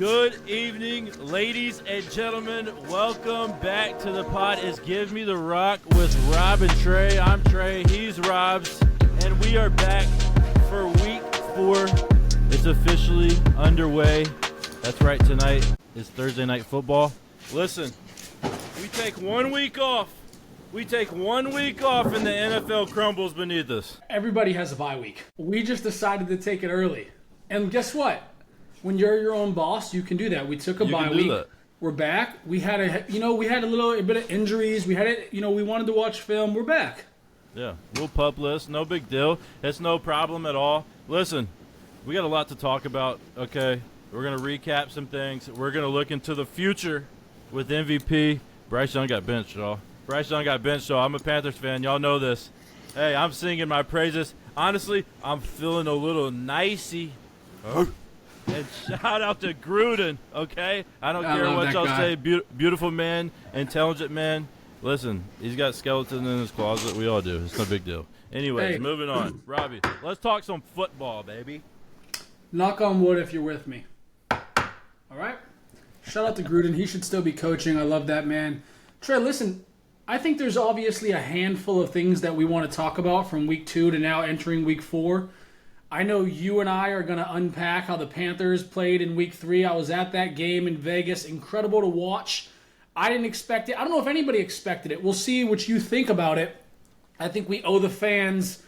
Good evening, ladies and gentlemen. Welcome back to the pod. It's Give Me the Rock with Rob and Trey. I'm Trey, he's Rob's, and we are back for week 4. It's officially underway. That's right, tonight is Thursday Night Football. Listen, we take 1 week off. We take 1 week off and the NFL crumbles beneath us. Everybody has a bye week. We just decided to take it early. And guess what? When you're your own boss, you can do that. We took a bye week. That. We're back. We had a little bit of injuries. We wanted to watch film. We're back. Yeah, we'll pub list. No big deal. It's no problem at all. Listen, we got a lot to talk about, okay? We're going to recap some things. We're going to look into the future with MVP. Bryce Young got benched, y'all. I'm a Panthers fan. Y'all know this. Hey, I'm singing my praises. Honestly, I'm feeling a little nicey. And shout out to Gruden, okay? I don't care what y'all say. Beautiful man, intelligent man. Listen, he's got skeletons in his closet. We all do. It's no big deal. Anyways, moving on. Robbie, let's talk some football, baby. Knock on wood if you're with me. All right? Shout out to Gruden. He should still be coaching. I love that man. Trey, listen, I think there's obviously a handful of things that we want to talk about from week 2 to now entering week 4. I know you and I are going to unpack how the Panthers played in week 3. I was at that game in Vegas. Incredible to watch. I didn't expect it. I don't know if anybody expected it. We'll see what you think about it. I think we owe the fans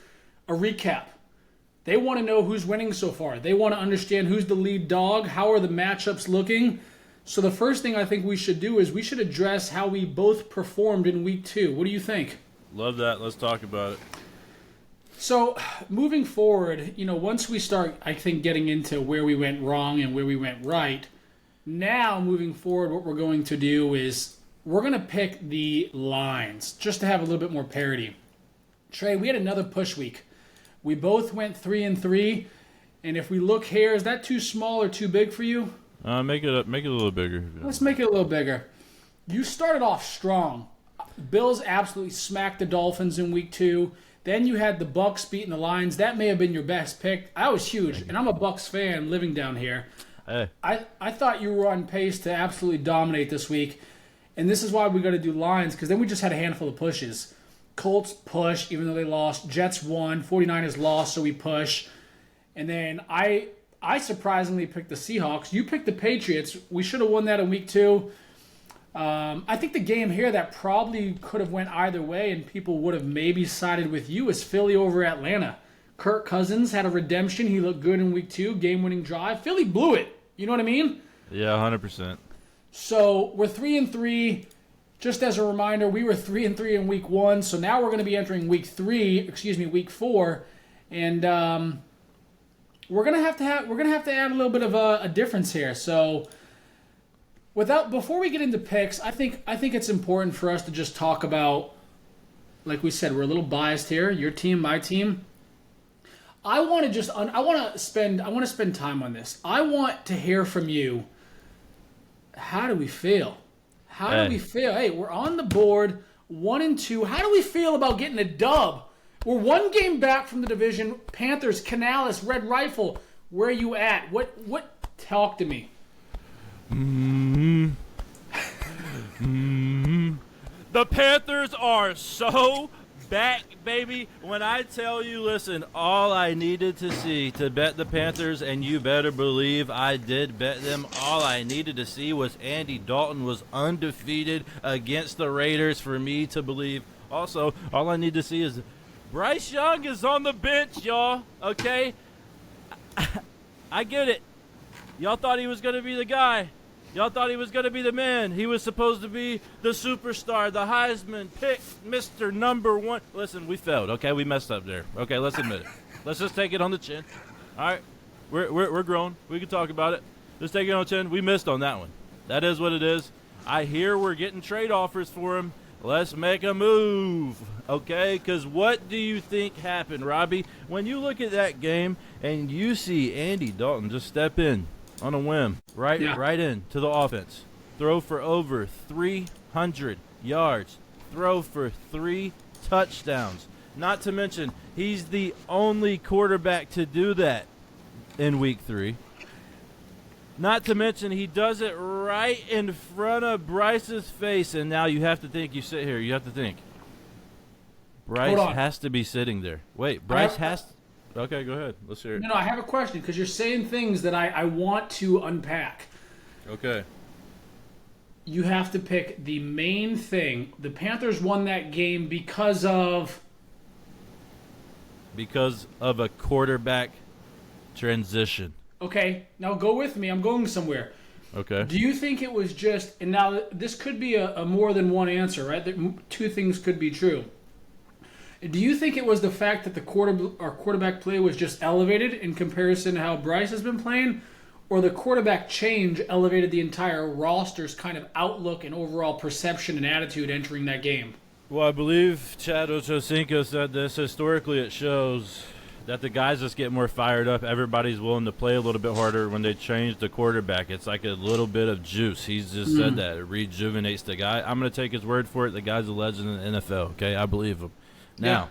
a recap. They want to know who's winning so far. They want to understand who's the lead dog. How are the matchups looking? So the first thing I think we should do is we should address how we both performed in week 2. What do you think? Love that. Let's talk about it. So, moving forward, once we start, I think, getting into where we went wrong and where we went right, now, moving forward, what we're going to do is we're going to pick the lines, just to have a little bit more parity. Trey, we had another push week. We both went 3-3, and if we look here, is that too small or too big for you? Make it a little bigger. Let's make it a little bigger. You started off strong. Bills absolutely smacked the Dolphins in week 2. Then you had the Bucs beating the Lions. That may have been your best pick. I was huge, and I'm a Bucs fan living down here. Hey. I thought you were on pace to absolutely dominate this week, and this is why we got to do lines, because then we just had a handful of pushes. Colts push, even though they lost. Jets won. 49ers lost, so we push. And then I surprisingly picked the Seahawks. You picked the Patriots. We should have won that in week 2. I think the game here that probably could have went either way and people would have maybe sided with you is Philly over Atlanta. Kirk Cousins had a redemption. He looked good in week 2, game-winning drive. Philly blew it. You know what I mean? Yeah, 100%. So we're 3-3. Just as a reminder, we were 3-3 in week 1. So now we're going to be entering week 4, and we're going to have to add a little bit of a difference here. So before we get into picks, I think it's important for us to just talk about, like we said, we're a little biased here. Your team, my team. I want to spend time on this. I want to hear from you. How do we feel? How do we feel? Hey, we're on the board, 1-2. How do we feel about getting a dub? We're 1 game back from the division. Panthers, Canales, Red Rifle. Where are you at? What? Talk to me. The Panthers are so back, baby. When I tell you, listen, all I needed to see to bet the Panthers, and you better believe I did bet them, all I needed to see was Andy Dalton was undefeated against the Raiders for me to believe. Also, all I need to see is Bryce Young is on the bench, y'all, okay? I get it. Y'all thought he was going to be the guy. Y'all thought he was going to be the man. He was supposed to be the superstar, the Heisman pick, Mr. Number 1. Listen, we failed, okay? We messed up there. Okay, let's admit it. Let's just take it on the chin. All right? We're grown. We can talk about it. Let's take it on the chin. We missed on that one. That is what it is. I hear we're getting trade offers for him. Let's make a move, okay? Because what do you think happened, Robbie? When you look at that game and you see Andy Dalton just step in on a whim, right into the offense, throw for over 300 yards, throw for 3 touchdowns. Not to mention, he's the only quarterback to do that in week 3. Not to mention, he does it right in front of Bryce's face, and now you have to think. You sit here. You have to think. Bryce has to be sitting there. Wait, Bryce has. Okay, go ahead. Let's hear it. No, I have a question because you're saying things that I want to unpack. Okay. You have to pick the main thing. The Panthers won that game because of a quarterback transition. Okay, now go with me. I'm going somewhere. Okay. Do you think it was just, and now this could be a more than one answer, right? Two things could be true. Do you think it was the fact that the quarterback play was just elevated in comparison to how Bryce has been playing, or the quarterback change elevated the entire roster's kind of outlook and overall perception and attitude entering that game? Well, I believe Chad Ochocinco said this. Historically, it shows that the guys just get more fired up. Everybody's willing to play a little bit harder when they change the quarterback. It's like a little bit of juice. He's just said that. It rejuvenates the guy. I'm going to take his word for it. The guy's a legend in the NFL, okay? I believe him. Now,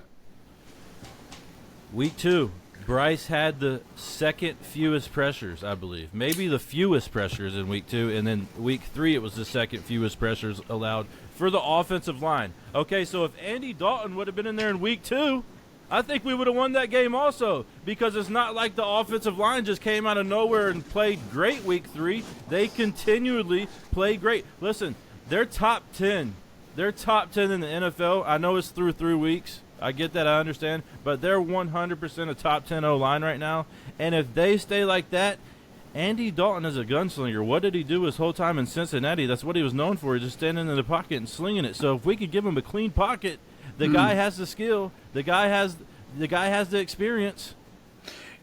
week 2, Bryce had the second fewest pressures, I believe. Maybe the fewest pressures in week 2, and then week 3 it was the second fewest pressures allowed for the offensive line. Okay, so if Andy Dalton would have been in there in week 2, I think we would have won that game also, because it's not like the offensive line just came out of nowhere and played great week 3. They continually play great. Listen, they're top 10. They're top 10 in the NFL. I know it's through 3 weeks. I get that. I understand. But they're 100% a top 10 O-line right now. And if they stay like that, Andy Dalton is a gunslinger. What did he do his whole time in Cincinnati? That's what he was known for, just standing in the pocket and slinging it. So if we could give him a clean pocket, the guy has the skill. The guy has the experience.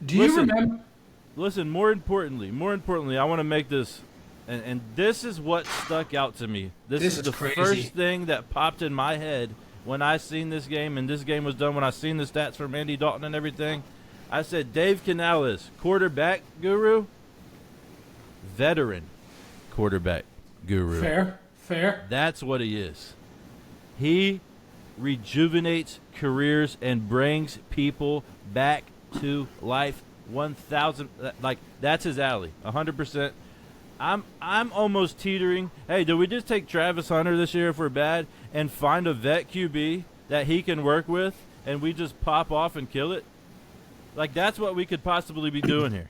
Do you remember? Listen, more importantly, I want to make this. And this is what stuck out to me. This is the crazy. First thing that popped in my head when I seen this game, and this game was done when I seen the stats from Andy Dalton and everything. I said, Dave Canales, quarterback guru, veteran quarterback guru. Fair. That's what he is. He rejuvenates careers and brings people back to life. 1,000, like, that's his alley, 100%. I'm almost teetering. Hey, do we just take Travis Hunter this year if we're bad and find a vet QB that he can work with, and we just pop off and kill it? Like, that's what we could possibly be doing here.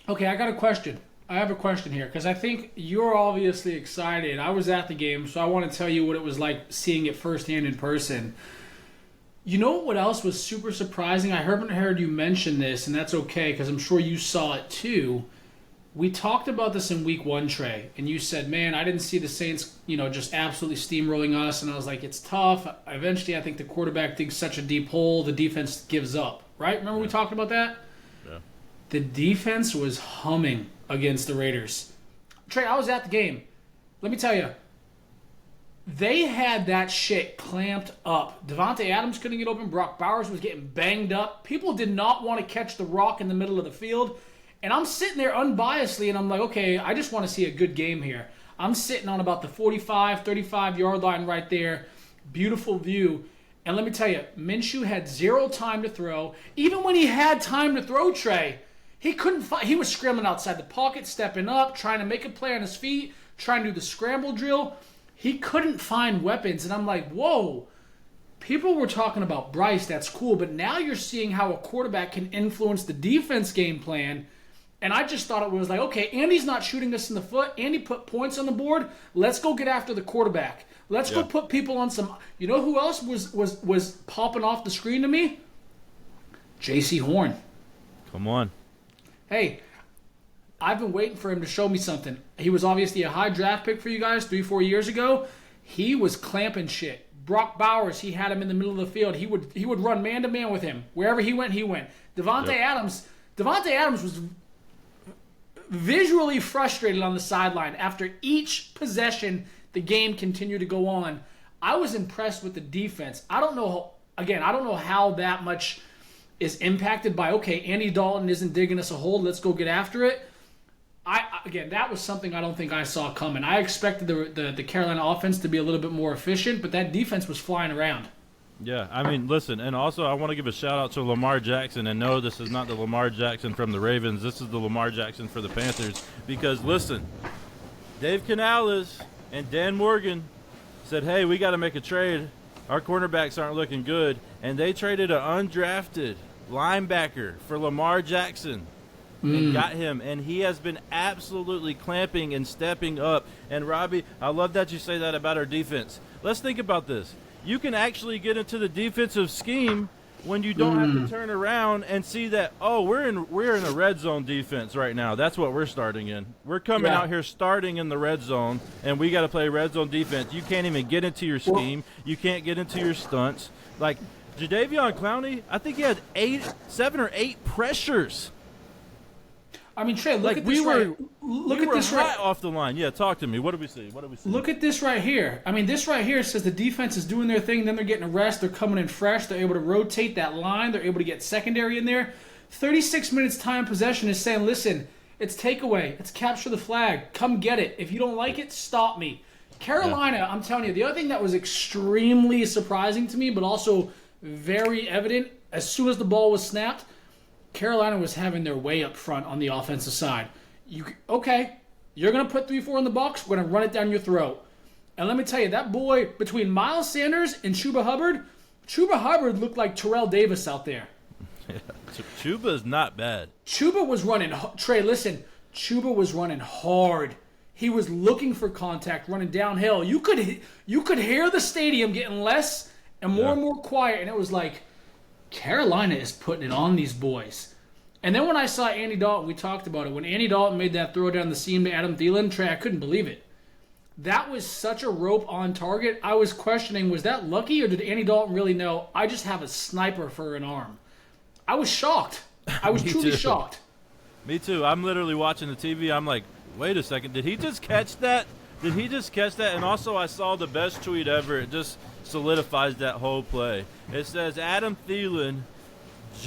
Okay, I got a question. I have a question here because I think you're obviously excited. I was at the game, so I want to tell you what it was like seeing it firsthand in person. You know what else was super surprising? I haven't heard you mention this, and that's okay because I'm sure you saw it too. We talked about this in week 1, Trey, and you said, man, I didn't see the Saints, just absolutely steamrolling us, and I was like, it's tough. Eventually, I think the quarterback digs such a deep hole, the defense gives up, right? Remember we talked about that? Yeah. The defense was humming against the Raiders. Trey, I was at the game. Let me tell you, they had that shit clamped up. Devontae Adams couldn't get open. Brock Bowers was getting banged up. People did not want to catch the rock in the middle of the field. And I'm sitting there unbiasedly, and I'm like, okay, I just want to see a good game here. I'm sitting on about the 45, 35-yard line right there. Beautiful view. And let me tell you, Minshew had 0 time to throw. Even when he had time to throw, Trey, he couldn't find. He was scrambling outside the pocket, stepping up, trying to make a play on his feet, trying to do the scramble drill. He couldn't find weapons. And I'm like, whoa. People were talking about Bryce. That's cool. But now you're seeing how a quarterback can influence the defense game plan. And I just thought it was like, okay, Andy's not shooting us in the foot. Andy put points on the board. Let's go get after the quarterback. Let's go put people on some. You know who else was popping off the screen to me? J.C. Horn. Come on. Hey, I've been waiting for him to show me something. He was obviously a high draft pick for you guys 3-4 years ago. He was clamping shit. Brock Bowers, he had him in the middle of the field. He would run man to man with him. Wherever he went, he went. Devontae Adams was visually frustrated on the sideline. After each possession, the game continued to go on. I was impressed with the defense. I don't know how that much is impacted by, okay, Andy Dalton isn't digging us a hole, let's go get after it. That was something I don't think I saw coming. I expected the Carolina offense to be a little bit more efficient, but that defense was flying around. Yeah, I mean, listen, and also I want to give a shout out to Lamar Jackson. And no, this is not the Lamar Jackson from the Ravens. This is the Lamar Jackson for the Panthers. Because listen, Dave Canales and Dan Morgan said, "Hey, we got to make a trade. Our cornerbacks aren't looking good," and they traded an undrafted linebacker for Lamar Jackson. And got him, and he has been absolutely clamping and stepping up. And Robbie, I love that you say that about our defense. Let's think about this. You can actually get into the defensive scheme when you don't have to turn around and see that, oh, we're in a red zone defense right now. That's what we're starting in. We're coming out here starting in the red zone, and we got to play red zone defense. You can't even get into your scheme. You can't get into your stunts. Like Jadeveon Clowney, I think he had 7 or 8 pressures. I mean, Trey, look at this right off the line. Yeah, talk to me. What do we see? Look at this right here. I mean, this right here says the defense is doing their thing, then they're getting a rest, they're coming in fresh, they're able to rotate that line, they're able to get secondary in there. 36 minutes time possession is saying, listen, it's takeaway, it's capture the flag, come get it. If you don't like it, stop me. Carolina, I'm telling you, the other thing that was extremely surprising to me, but also very evident, as soon as the ball was snapped, Carolina was having their way up front on the offensive side. You're going to put 3-4 in the box, we're going to run it down your throat. And let me tell you, that boy, between Miles Sanders and Chuba Hubbard looked like Terrell Davis out there. Yeah, Chuba's not bad. Chuba was running, Trey, listen, Chuba was running hard. He was looking for contact, running downhill. You could hear the stadium getting less and more quiet, and it was like, Carolina is putting it on these boys. And then when I saw Andy Dalton, we talked about it. When Andy Dalton made that throw down the seam to Adam Thielen, Trey, I couldn't believe it. That was such a rope on target. I was questioning, was that lucky or did Andy Dalton really know, I just have a sniper for an arm? I was shocked. I was truly shocked. Me too. I'm literally watching the TV. I'm like, wait a second. Did he just catch that? And also I saw the best tweet ever. It just solidifies that whole play. It says Adam Thielen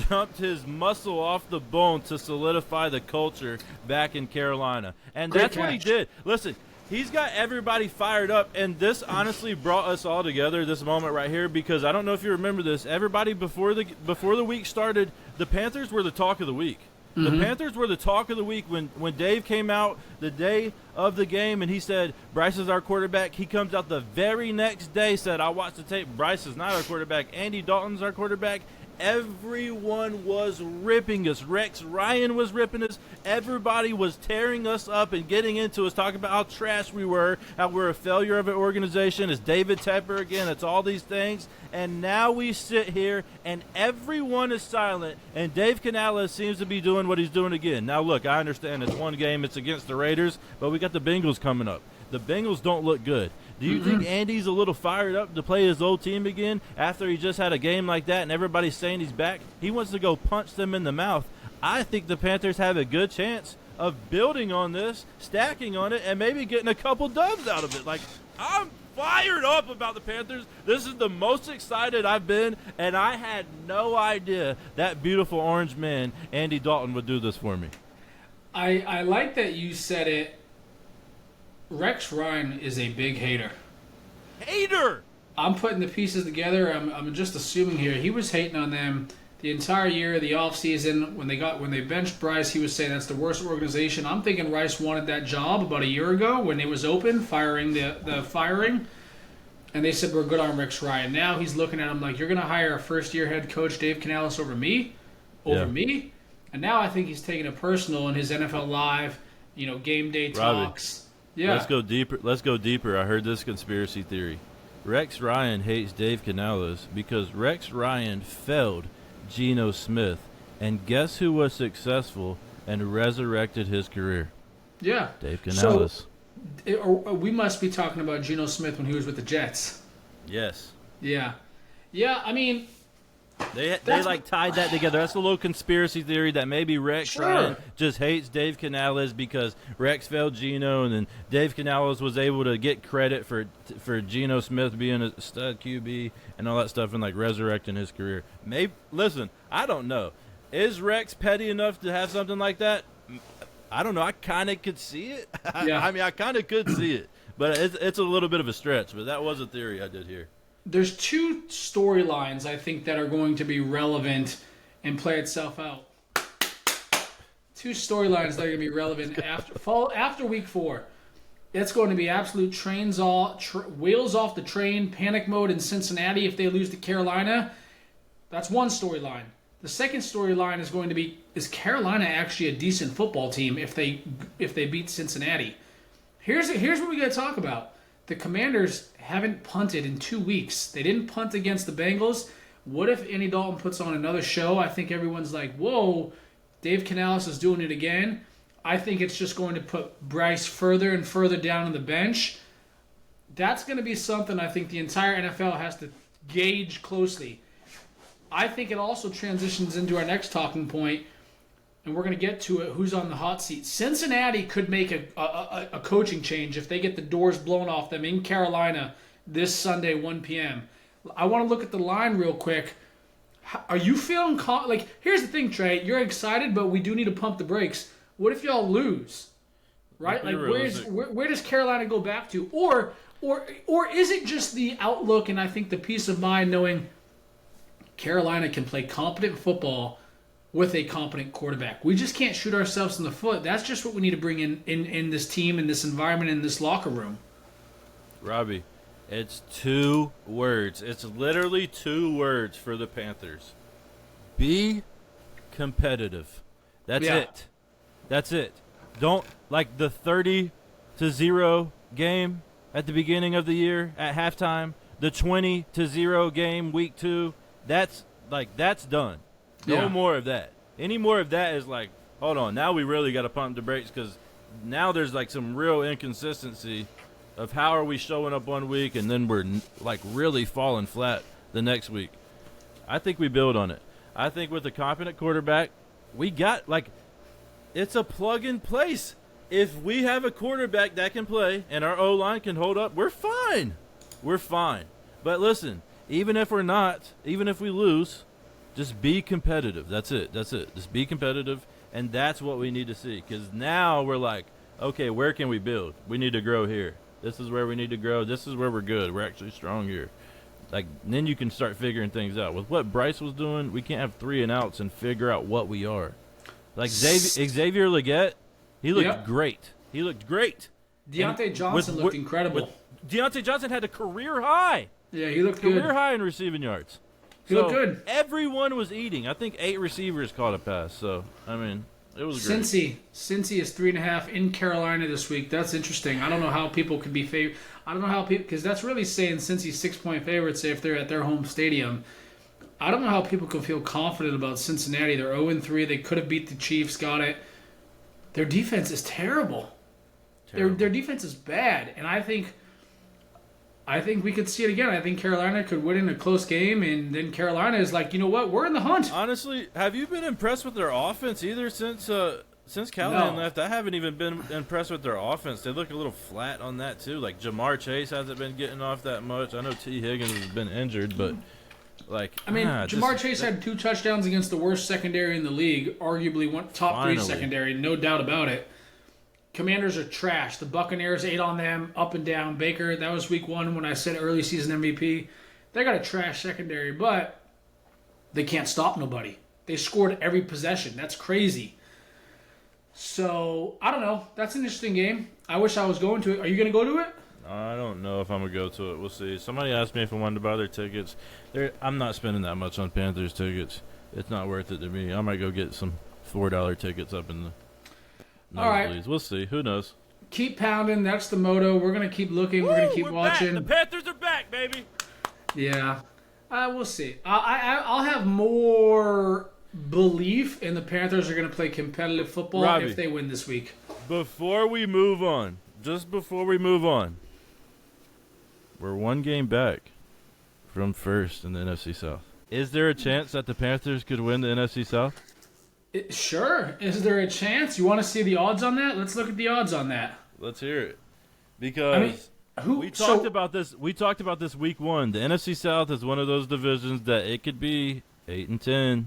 jumped his muscle off the bone to solidify the culture back in Carolina. And that's what he did. Listen, he's got everybody fired up, and this honestly brought us all together, this moment right here, because I don't know if you remember this. Everybody before the week started, the Panthers were the talk of the week. The Panthers were the talk of the week when Dave came out the day of the game and he said, Bryce is our quarterback. He comes out the very next day, said, I watched the tape. Bryce is not our quarterback. Andy Dalton's our quarterback. Everyone was ripping us. Rex Ryan was ripping us. Everybody was tearing us up and getting into us, talking about how trash we were, how we're a failure of an organization. It's David Tepper again. It's all these things. And now we sit here and everyone is silent, and Dave Canales seems to be doing what he's doing again. Now, look, I understand it's one game. It's against the Raiders, but we got the Bengals coming up. The Bengals don't look good. Do you think Andy's a little fired up to play his old team again after he just had a game like that and everybody's saying he's back? He wants to go punch them in the mouth. I think the Panthers have a good chance of building on this, stacking on it, and maybe getting a couple dubs out of it. Like, I'm fired up about the Panthers. This is the most excited I've been, and I had no idea that beautiful orange man, Andy Dalton, would do this for me. I like that you said it. Rex Ryan is a big hater. I'm putting the pieces together. I'm just assuming here. He was hating on them the entire year, the offseason. When they benched Bryce, he was saying that's the worst organization. I'm thinking Rice wanted that job about a year ago when it was open, firing the firing. And they said, we're good on Rex Ryan. Now he's looking at him like, you're going to hire a first-year head coach, Dave Canales, over me? Me? And now I think he's taking it personal in his NFL Live, game day talks. Yeah. Let's go deeper. I heard this conspiracy theory. Rex Ryan hates Dave Canales because Rex Ryan failed Geno Smith, and guess who was successful and resurrected his career? Yeah. Dave Canales. So, we must be talking about Geno Smith when he was with the Jets. Yes. Yeah. Yeah, I mean, They tied that together. That's a little conspiracy theory that maybe Rex Ryan just hates Dave Canales because Rex failed Geno, and then Dave Canales was able to get credit for Geno Smith being a stud QB and all that stuff and like resurrecting his career. Maybe listen, I don't know. Is Rex petty enough to have something like that? I don't know. I kind of could see it. I kind of could see it, but it's a little bit of a stretch. But that was a theory I did hear. there's two storylines I think that are going to be relevant and play itself out. Two storylines that are going to be relevant after week 4. It's going to be absolute wheels off the train, panic mode in Cincinnati if they lose to Carolina. That's one storyline. The second storyline is going to be, is Carolina actually a decent football team if they beat Cincinnati? Here's what we got to talk about. The Commanders haven't punted in 2 weeks. They didn't punt against the Bengals. What if Andy Dalton puts on another show? I think everyone's like, whoa, Dave Canales is doing it again. I think it's just going to put Bryce further and further down on the bench. That's going to be something I think the entire NFL has to gauge closely. I think it also transitions into our next talking point, and we're going to get to it, who's on the hot seat. Cincinnati could make a coaching change if they get the doors blown off them in Carolina this Sunday, 1 p.m. I want to look at the line real quick. Are you feeling like, here's the thing, Trey. You're excited, but we do need to pump the brakes. What if y'all lose? Right? Like, where does Carolina go back to? Or is it just the outlook and I think the peace of mind knowing Carolina can play competent football with a competent quarterback? We just can't shoot ourselves in the foot. That's just what we need to bring in this team, in this environment, in this locker room. Robbie, it's 2 words. It's literally 2 words for the Panthers. Be competitive. That's it. That's it. Don't, like the 30-0 game at the beginning of the year at halftime, the 20-0 game week 2, that's done. No more of that. Any more of that is like, hold on, now we really got to pump the brakes because now there's like some real inconsistency of how are we showing up one week and then we're like really falling flat the next week. I think we build on it. I think with a competent quarterback, we got like, it's a plug and place. If we have a quarterback that can play and our O-line can hold up, we're fine. We're fine. But listen, even if we're not, even if we lose, just be competitive. That's it. Just be competitive, and that's what we need to see. Because now we're like, okay, where can we build? We need to grow here. This is where we need to grow. This is where we're good. We're actually strong here. Like, then you can start figuring things out. With what Bryce was doing, we can't have 3 and outs and figure out what we are. Like Xavier Legette, he looked great. He looked great. Deontay Johnson looked incredible. Deontay Johnson had a career high. Yeah, he looked good. Career high in receiving yards. He looked good. Everyone was eating. I think 8 receivers caught a pass. So, I mean, it was great. Cincy is 3.5 in Carolina this week. That's interesting. I don't know how people could be favored. I don't know how people, because that's really saying Cincy's 6-point favorites if they're at their home stadium. I don't know how people can feel confident about Cincinnati. They're 0-3. They could have beat the Chiefs, got it. Their defense is terrible. Their defense is bad, and I think we could see it again. I think Carolina could win in a close game, and then Carolina is like, you know what? We're in the hunt. Honestly, have you been impressed with their offense either since Callahan left? I haven't even been impressed with their offense. They look a little flat on that too. Like Jamar Chase hasn't been getting off that much. I know T. Higgins has been injured, but Jamar Chase had 2 touchdowns against the worst secondary in the league, arguably top 3 secondary, no doubt about it. Commanders are trash. The Buccaneers ate on them up and down. Baker, that was week 1 when I said early season MVP. They got a trash secondary, but they can't stop nobody. They scored every possession. That's crazy. So, I don't know. That's an interesting game. I wish I was going to it. Are you going to go to it? I don't know if I'm going to go to it. We'll see. Somebody asked me if I wanted to buy their tickets. I'm not spending that much on Panthers tickets. It's not worth it to me. I might go get some $4 tickets up in the all right. We'll see. Who knows? Keep pounding. That's the motto. We're going to keep looking. We're going to keep watching. Back. The Panthers are back, baby. Yeah. We'll see. I'll have more belief in the Panthers are going to play competitive football, Robbie, if they win this week. Before we move on, we're 1 game back from first in the NFC South. Is there a chance that the Panthers could win the NFC South? Sure. Is there a chance? You want to see the odds on that? Let's look at the odds on that. Let's hear it. Because we talked about this. We talked about this week 1. The NFC South is one of those divisions that it could be 8-10,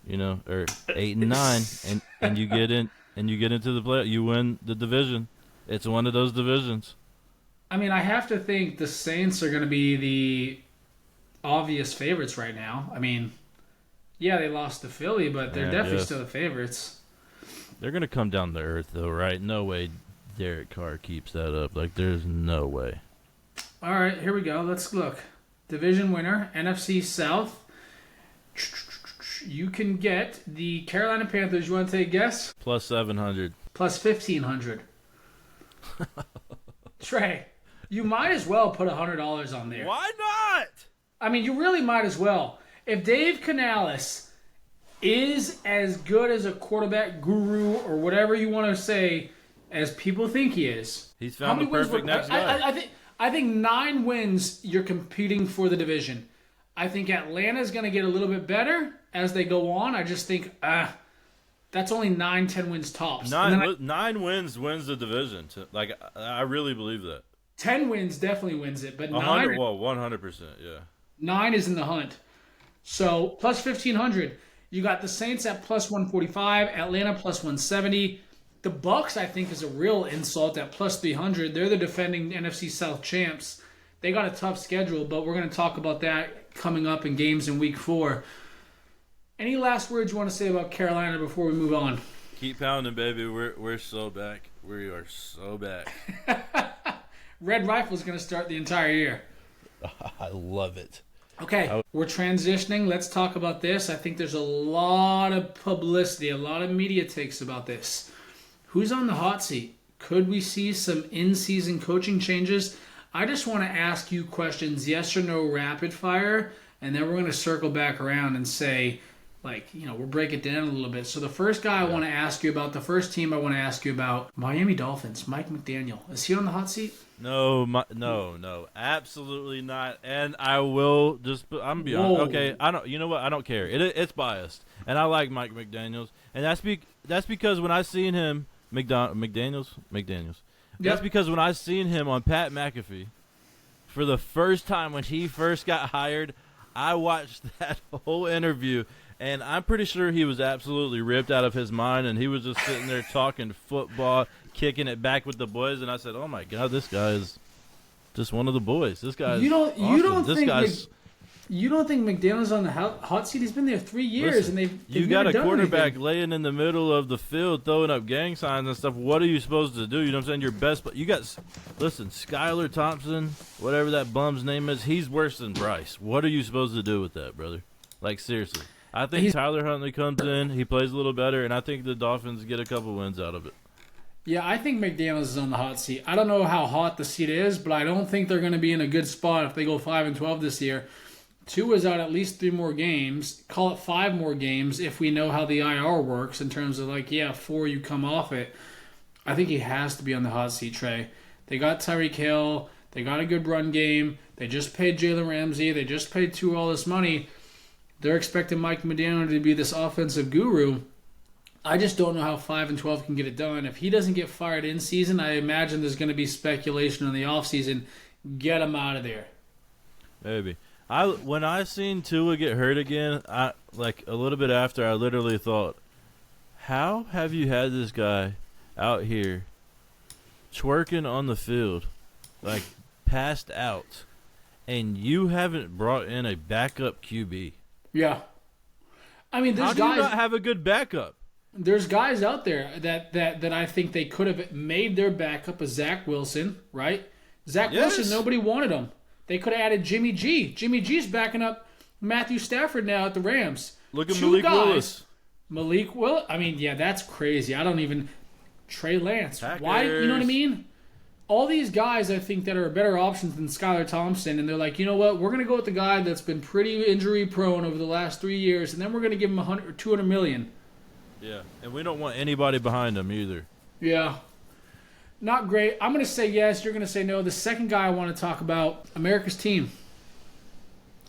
or 8-9, and you get in and you get into the play. You win the division. It's one of those divisions. I mean, I have to think the Saints are going to be obvious favorites right now. I mean, yeah, they lost to Philly, but they're definitely still the favorites. They're going to come down to earth, though, right? No way Derek Carr keeps that up. Like, there's no way. All right, here we go. Let's look. Division winner, NFC South. You can get the Carolina Panthers. You want to take a guess? Plus 700. Plus 1,500. Trey, you might as well put $100 on there. Why not? I mean, you really might as well. If Dave Canales is as good as a quarterback guru or whatever you want to say as people think he is. He's found the perfect next guy. I think 9 wins, you're competing for the division. I think Atlanta's going to get a little bit better as they go on. I just think that's only 9-10 wins tops. 9 wins the division. Like, I really believe that. 10 wins definitely wins it, but 100, 100%, yeah. 9 is in the hunt. So, plus 1,500. You got the Saints at plus 145, Atlanta plus 170. The Bucks, I think, is a real insult at plus 300. They're the defending NFC South champs. They got a tough schedule, but we're going to talk about that coming up in games in Week 4. Any last words you want to say about Carolina before we move on? Keep pounding, baby. We're so back. We are so back. Red Rifle's going to start the entire year. I love it. Okay, we're transitioning. Let's talk about this. I think there's a lot of publicity, a lot of media takes about this. Who's on the hot seat? Could we see some in-season coaching changes? I just want to ask you questions, yes or no, rapid fire, and then we're going to circle back around and say, we'll break it down a little bit. So the first guy I want to ask you about, the first team I want to ask you about, Miami Dolphins, Mike McDaniel. Is he on the hot seat? No, absolutely not. And I will just, I'm be honest. Okay, you know what? I don't care. It's biased, and I like Mike McDaniel's, and that's because when I seen him, McDaniel's. Yep. That's because when I seen him on Pat McAfee for the first time when he first got hired, I watched that whole interview. And I'm pretty sure he was absolutely ripped out of his mind, and he was just sitting there talking football, kicking it back with the boys. And I said, "Oh my God, this guy is just one of the boys. This guy's awesome. You don't think McDaniel's on the hot seat? He's been there 3 years, and you got a quarterback laying in the middle of the field, throwing up gang signs and stuff. What are you supposed to do? You know what I'm saying? Your best, but you got Skylar Thompson, whatever that bum's name is. He's worse than Bryce. What are you supposed to do with that, brother? Like, seriously. I think Tyler Huntley comes in, he plays a little better, and I think the Dolphins get a couple wins out of it. Yeah, I think McDaniels is on the hot seat. I don't know how hot the seat is, but I don't think they're going to be in a good spot if they go 5-12 this year. Tua is out at least 3 more games. Call it 5 more games if we know how the IR works in terms of 4 you come off it. I think he has to be on the hot seat, Trey. They got Tyreek Hill. They got a good run game. They just paid Jalen Ramsey. They just paid Tua all this money. They're expecting Mike McDaniel to be this offensive guru. I just don't know how 5-12 can get it done. If he doesn't get fired in season, I imagine there's going to be speculation in the offseason. Get him out of there. Maybe. When I seen Tua get hurt again, a little bit after, I literally thought, how have you had this guy out here twerking on the field, passed out, and you haven't brought in a backup QB? Yeah. I mean, how do you not have a good backup? There's guys out there that I think they could have made their backup a Zach Wilson, right? Zach Wilson, nobody wanted him. They could have added Jimmy G. Jimmy G's backing up Matthew Stafford now at the Rams. Look at Malik Willis. Malik Willis. I mean, yeah, that's crazy. I don't even Trey Lance. Packers. Why? You know what I mean? All these guys, I think, that are better options than Skylar Thompson, and they're like, you know what? We're going to go with the guy that's been pretty injury-prone over the last 3 years, and then we're going to give him $100 or $200 million. Yeah, and we don't want anybody behind him either. Yeah. Not great. I'm going to say yes. You're going to say no. The second guy I want to talk about, America's team.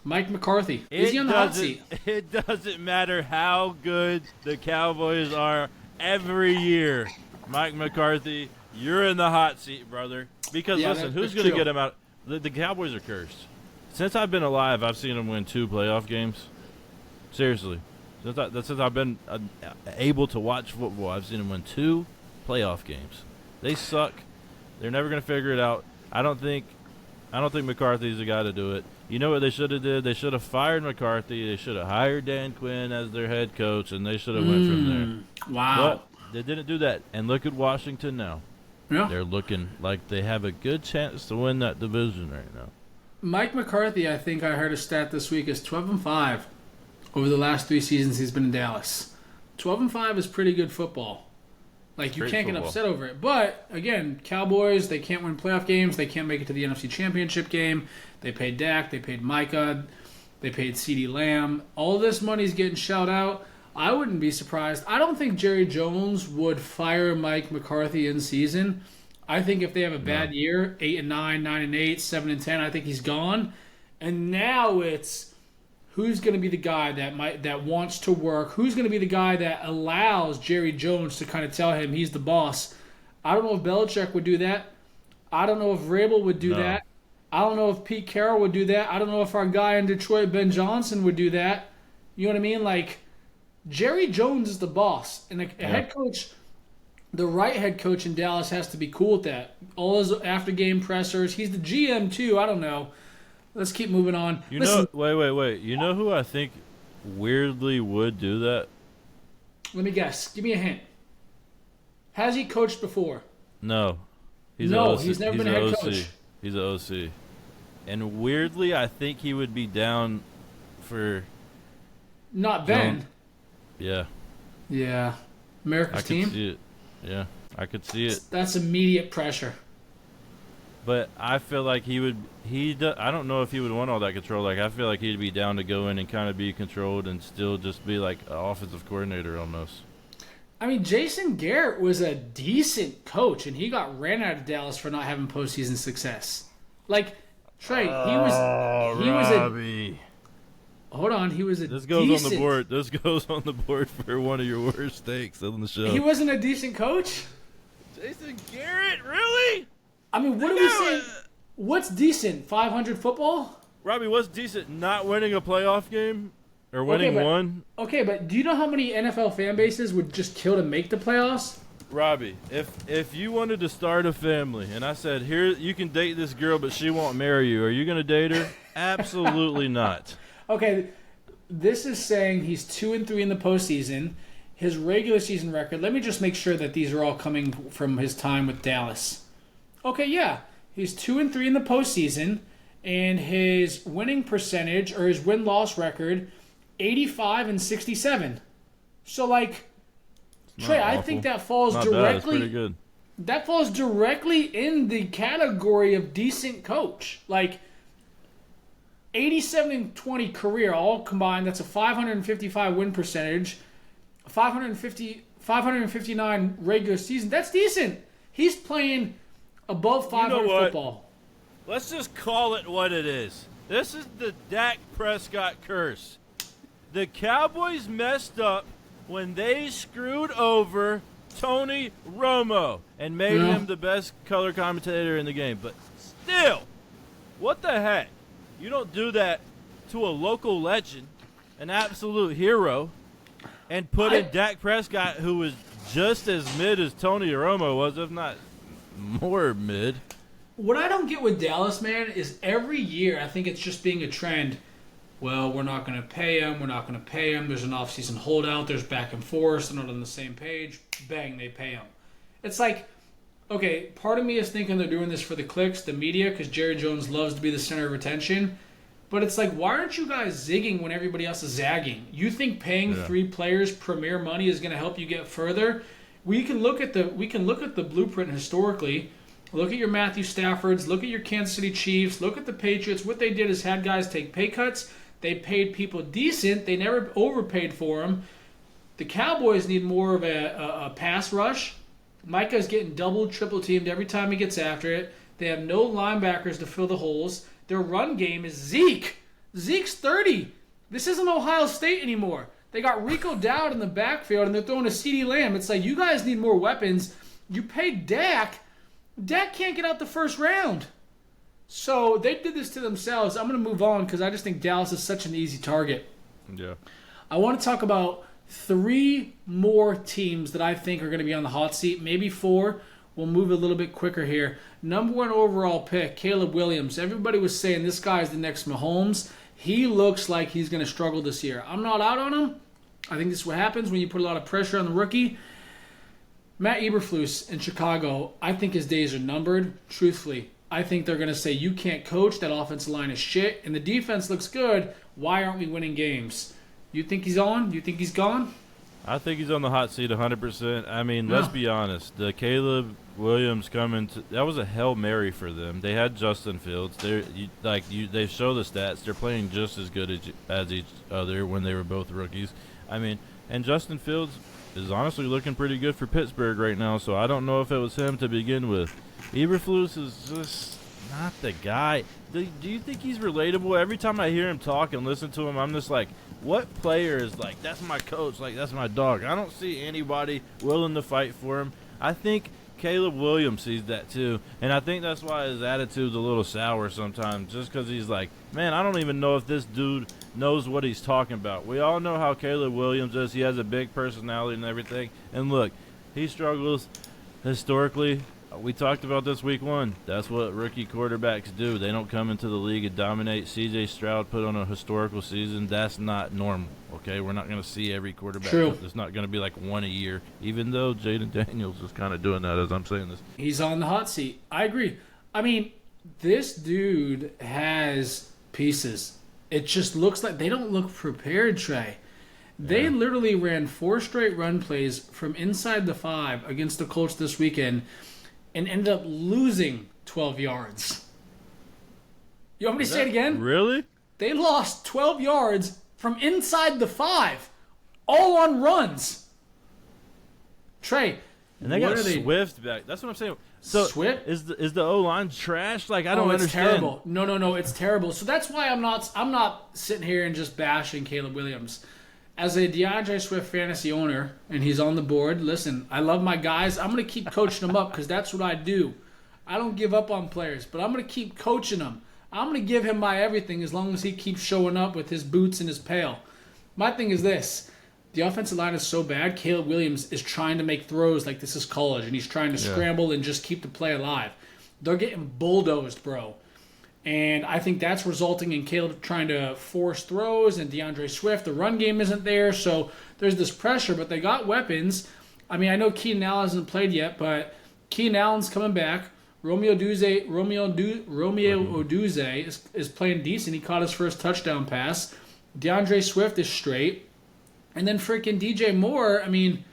Mike McCarthy. Is he on the hot seat? It doesn't matter how good the Cowboys are every year. Mike McCarthy, you're in the hot seat, brother. Because, listen, who's going to get him out? The Cowboys are cursed. Since I've been alive, I've seen them win 2 playoff games. Seriously. Since I've been able to watch football, I've seen them win 2 playoff games. They suck. They're never going to figure it out. I don't think I don't think McCarthy's the guy to do it. You know what they should have did? They should have fired McCarthy. They should have hired Dan Quinn as their head coach, and they should have went from there. Wow. But they didn't do that. And look at Washington now. Yeah. They're looking like they have a good chance to win that division right now. Mike McCarthy, I think I heard a stat this week, is 12-5 over the last 3 seasons he's been in Dallas. 12-5 is pretty good football. Like, you can't get upset over it. But, again, Cowboys, they can't win playoff games. They can't make it to the NFC Championship game. They paid Dak. They paid Micah. They paid CeeDee Lamb. All this money's getting shelled out. I wouldn't be surprised. I don't think Jerry Jones would fire Mike McCarthy in season. I think if they have a bad year, 8-9, 9-8, 7-10, I think he's gone. And now it's who's going to be the guy that wants to work? Who's going to be the guy that allows Jerry Jones to kind of tell him he's the boss? I don't know if Belichick would do that. I don't know if Vrabel would do that. I don't know if Pete Carroll would do that. I don't know if our guy in Detroit, Ben Johnson, would do that. You know what I mean? Like, Jerry Jones is the boss, and a head coach, the right head coach in Dallas has to be cool with that. All his after-game pressers. He's the GM too. I don't know. Let's keep moving on. Wait. You know who I think weirdly would do that? Let me guess. Give me a hint. Has he coached before? No. He's never been a head coach. He's an OC. And weirdly, I think he would be down for... Not Ben. Yeah. Yeah. America's team? I could see it. Yeah, I could see it. That's immediate pressure. But I feel like he would. I don't know if he would want all that control. Like, I feel like he'd be down to go in and kind of be controlled and still just be like an offensive coordinator almost. I mean, Jason Garrett was a decent coach, and he got ran out of Dallas for not having postseason success. Like, Trey, he was Robbie. Hold on, he was a This goes decent... on the board. This goes on the board for one of your worst takes on the show. He wasn't a decent coach? Jason Garrett, really? I mean, what are we saying? What's decent? 500 football? Robbie, what's decent? Not winning a playoff game? Or winning one? Okay, but do you know how many NFL fan bases would just kill to make the playoffs? Robbie, if you wanted to start a family and I said, here, you can date this girl, but she won't marry you, are you going to date her? Absolutely not. Okay, this is saying he's 2-3 in the postseason. His regular season record, let me just make sure that these are all coming from his time with Dallas. Okay, yeah. He's 2-3 in the postseason, and his winning percentage, or his win-loss record, 85-67. So, like, Trey, I think that falls directly... pretty good. That falls directly in the category of decent coach. Like, 87-20 career all combined, that's a 555 win percentage, 559 regular season. That's decent. He's playing above 500 football. Let's just call it what it is. This is the Dak Prescott curse. The Cowboys messed up when they screwed over Tony Romo and made him the best color commentator in the game. But still, what the heck? You don't do that to a local legend, an absolute hero, and put in Dak Prescott, who was just as mid as Tony Romo was, if not more mid. What I don't get with Dallas, man, is every year I think it's just being a trend. Well, we're not going to pay him. We're not going to pay him. There's an offseason holdout. There's back and forth. They're not on the same page. Bang, they pay him. It's like, okay, part of me is thinking they're doing this for the clicks, the media, because Jerry Jones loves to be the center of attention. But it's like, why aren't you guys zigging when everybody else is zagging? You think paying 3 players premier money is going to help you get further? We can look at the blueprint historically. Look at your Matthew Staffords. Look at your Kansas City Chiefs. Look at the Patriots. What they did is had guys take pay cuts. They paid people decent. They never overpaid for them. The Cowboys need more of a pass rush. Micah's getting double, triple teamed every time he gets after it. They have no linebackers to fill the holes. Their run game is Zeke. Zeke's 30. This isn't Ohio State anymore. They got Rico Dowd in the backfield, and they're throwing a CeeDee Lamb. It's like, you guys need more weapons. You paid Dak. Dak can't get out the first round. So they did this to themselves. I'm going to move on because I just think Dallas is such an easy target. Yeah. I want to talk about 3 more teams that I think are going to be on the hot seat, maybe 4. we'll move a little bit quicker here. Number 1 overall pick, Caleb Williams. Everybody was saying this guy's the next Mahomes. He looks like he's going to struggle this year. I'm not out on him. I think this is what happens when you put a lot of pressure on the rookie. Matt Eberflus in Chicago, I think his days are numbered. Truthfully, I think they're going to say, you can't coach, that offensive line is shit, and the defense looks good. Why aren't we winning games? You think he's on? You think he's gone? I think he's on the hot seat 100%. I mean, let's be honest. The Caleb Williams that was a Hail Mary for them. They had Justin Fields. They show the stats. They're playing just as good as each other when they were both rookies. I mean, and Justin Fields is honestly looking pretty good for Pittsburgh right now, so I don't know if it was him to begin with. Eberflus is just not the guy. Do you think he's relatable? Every time I hear him talk and listen to him, I'm just like, what player is like, that's my coach, like, that's my dog? I don't see anybody willing to fight for him. I think Caleb Williams sees that too, and I think that's why his attitude's a little sour sometimes, just because he's like, man, I don't even know if this dude knows what he's talking about. We all know how Caleb Williams is. He has a big personality and everything, and look, he struggles historically. We talked about this week 1. That's what rookie quarterbacks do. They don't come into the league and dominate. C.J. Stroud put on a historical season. That's not normal, okay? We're not going to see every quarterback. True. It's not going to be like 1 a year, even though Jaden Daniels is kind of doing that as I'm saying this. He's on the hot seat. I agree. I mean, this dude has pieces. It just looks like they don't look prepared, Trey. They literally ran 4 straight run plays from inside the 5 against the Colts this weekend and ended up losing 12 yards. You want me to say it again? Really? They lost 12 yards from inside the 5, all on runs. Trey, and they got Swift back. That's what I'm saying. So Swift is the O-line trash? Like, I don't it's understand. Terrible. No, it's terrible. So that's why I'm not sitting here and just bashing Caleb Williams. As a DeAndre Swift fantasy owner, and he's on the board, listen, I love my guys. I'm going to keep coaching them up because that's what I do. I don't give up on players, but I'm going to keep coaching them. I'm going to give him my everything as long as he keeps showing up with his boots and his pail. My thing is this. The offensive line is so bad, Caleb Williams is trying to make throws like this is college, and he's trying to scramble and just keep the play alive. They're getting bulldozed, bro. And I think that's resulting in Caleb trying to force throws and DeAndre Swift. The run game isn't there, so there's this pressure, but they got weapons. I mean, I know Keenan Allen hasn't played yet, but Keenan Allen's coming back. Romeo Oduze is playing decent. He caught his first touchdown pass. DeAndre Swift is straight. And then freaking DJ Moore, I mean,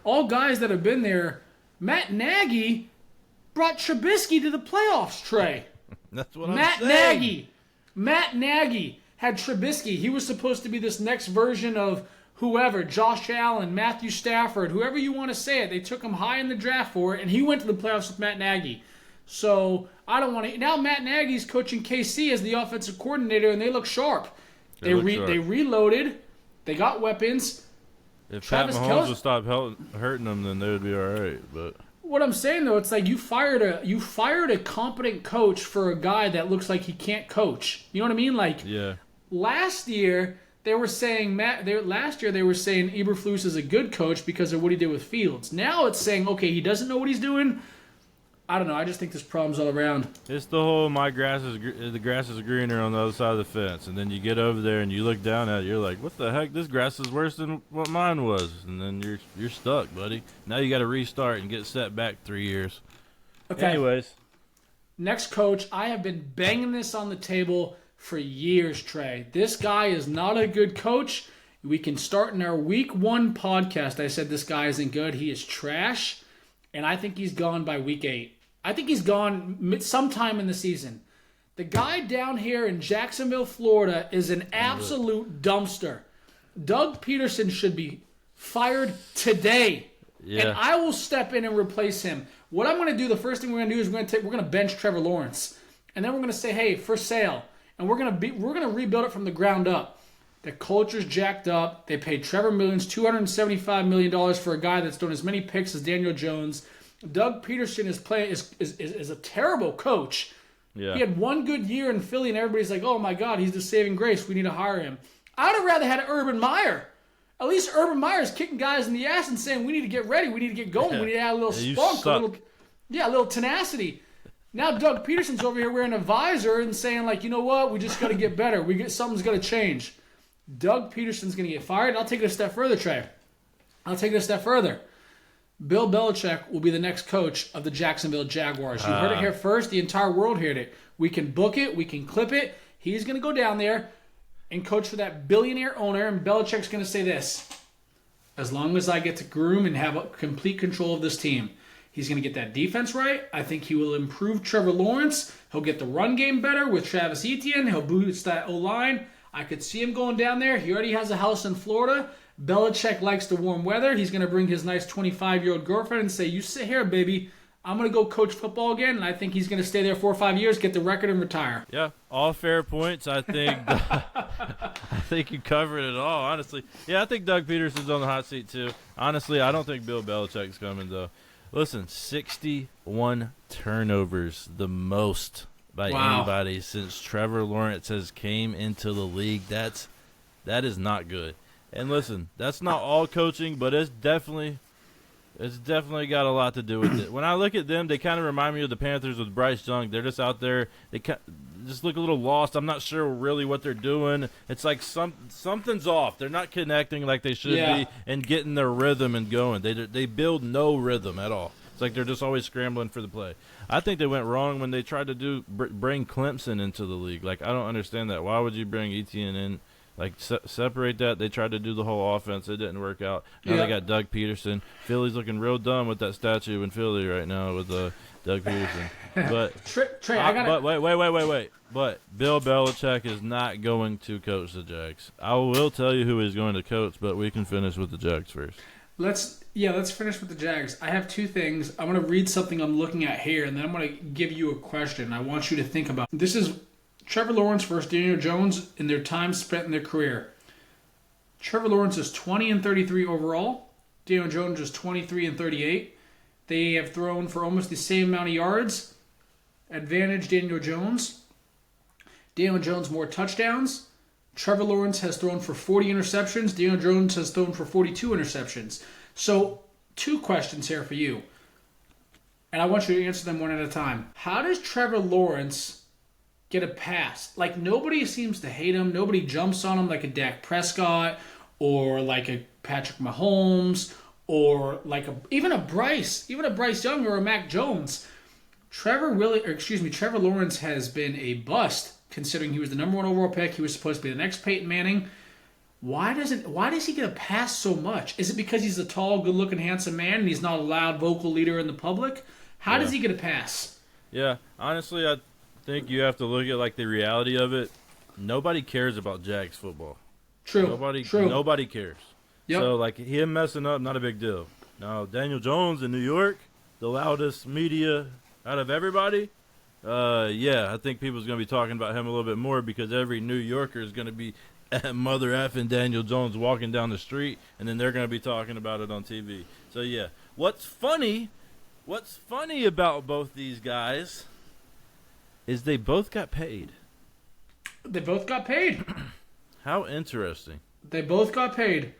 all guys that have been there. Matt Nagy brought Trubisky to the playoffs, Trey. That's what I'm saying. Matt Nagy had Trubisky. He was supposed to be this next version of whoever, Josh Allen, Matthew Stafford, whoever you want to say it. They took him high in the draft for it, and he went to the playoffs with Matt Nagy. So I don't want to. Now Matt Nagy's coaching KC as the offensive coordinator, and they look sharp. They reloaded. They got weapons. If Travis Pat Mahomes would stop hurting them, then they would be all right. But what I'm saying though, it's like you fired a competent coach for a guy that looks like he can't coach. You know what I mean? Like last year they were saying Eberflus is a good coach because of what he did with Fields. Now it's saying okay, he doesn't know what he's doing. I don't know. I just think there's problems all around. It's the whole the grass is greener on the other side of the fence, and then you get over there and you look down at it, you're like, what the heck? This grass is worse than what mine was, and then you're stuck, buddy. Now you got to restart and get set back 3 years. Okay. Anyways, next coach. I have been banging this on the table for years, Trey. This guy is not a good coach. We can start in our week 1 podcast. I said this guy isn't good. He is trash, and I think he's gone by week 8. I think he's gone sometime in the season. The guy down here in Jacksonville, Florida, is an absolute dumpster. Doug Peterson should be fired today. Yeah. And I will step in and replace him. What I'm going to do, the first thing we're going to do is we're going to bench Trevor Lawrence. And then we're going to say, hey, for sale. And we're going to rebuild it from the ground up. The culture's jacked up. They paid Trevor Millions, $275 million for a guy that's done as many picks as Daniel Jones. Doug Peterson is a terrible coach. Yeah. He had one good year in Philly, and everybody's like, oh, my God, he's the saving grace. We need to hire him. I'd have rather had Urban Meyer. At least Urban Meyer's kicking guys in the ass and saying, we need to get ready. We need to get going. We need to add a little spunk. Yeah, a little tenacity. Now Doug Peterson's over here wearing a visor and saying, like, you know what? We just got to get better. Something's got to change. Doug Peterson's going to get fired. I'll take it a step further, Trey. I'll take it a step further. Bill Belichick will be the next coach of the Jacksonville Jaguars. You heard it here first. The entire world heard it. We can book it. We can clip it. He's going to go down there and coach for that billionaire owner, and Belichick's going to say this: as long as I get to groom and have complete control of this team, he's going to get that defense right. I think he will improve Trevor Lawrence. He'll get the run game better with Travis Etienne. He'll boost that O-line. I could see him going down there. He already has a house in Florida. Belichick likes the warm weather. He's going to bring his nice 25-year-old girlfriend and say, you sit here, baby. I'm going to go coach football again, and I think he's going to stay there 4 or 5 years, get the record, and retire. Yeah, all fair points. I think I think you covered it all, honestly. Yeah, I think Doug Peterson's on the hot seat, too. Honestly, I don't think Bill Belichick's coming, though. Listen, 61 turnovers, the most by anybody since Trevor Lawrence has came into the league. That is not good. And listen, that's not all coaching, but it's definitely got a lot to do with it. When I look at them, they kind of remind me of the Panthers with Bryce Young. They're just out there. They just look a little lost. I'm not sure really what they're doing. It's like something's off. They're not connecting like they should be and getting their rhythm and going. They build no rhythm at all. It's like they're just always scrambling for the play. I think they went wrong when they tried to bring Clemson into the league. Like, I don't understand that. Why would you bring Etienne in? Like, separate that. They tried to do the whole offense. It didn't work out. Now they got Doug Peterson. Philly's looking real dumb with that statue in Philly right now with Doug Peterson. But Trey, I got But wait. But Bill Belichick is not going to coach the Jags. I will tell you who he's going to coach, but we can finish with the Jags first. Let's finish with the Jags. I have two things. I'm going to read something I'm looking at here, and then I'm going to give you a question I want you to think about. This is Trevor Lawrence versus Daniel Jones in their time spent in their career. Trevor Lawrence is 20-33 overall. Daniel Jones is 23-38. They have thrown for almost the same amount of yards. Advantage Daniel Jones. Daniel Jones more touchdowns. Trevor Lawrence has thrown for 40 interceptions. Daniel Jones has thrown for 42 interceptions. So, two questions here for you. And I want you to answer them one at a time. How does Trevor Lawrence get a pass? Like, nobody seems to hate him. Nobody jumps on him like a Dak Prescott or like a Patrick Mahomes or like even a Bryce Young or a Mac Jones. Trevor Lawrence has been a bust considering he was the number 1 overall pick. He was supposed to be the next Peyton Manning. Why does he get a pass so much? Is it because he's a tall, good-looking, handsome man and he's not a loud vocal leader in the public? How does he get a pass? Yeah, honestly, I think you have to look at like the reality of it. Nobody cares about Jags football. True. Nobody cares. Yep. So like him messing up, not a big deal. Now Daniel Jones in New York, the loudest media out of everybody. I think people's gonna be talking about him a little bit more because every New Yorker is gonna be mother effing Daniel Jones walking down the street, and then they're gonna be talking about it on TV. So yeah, what's funny about both these guys is they both got paid. How interesting. They both got paid.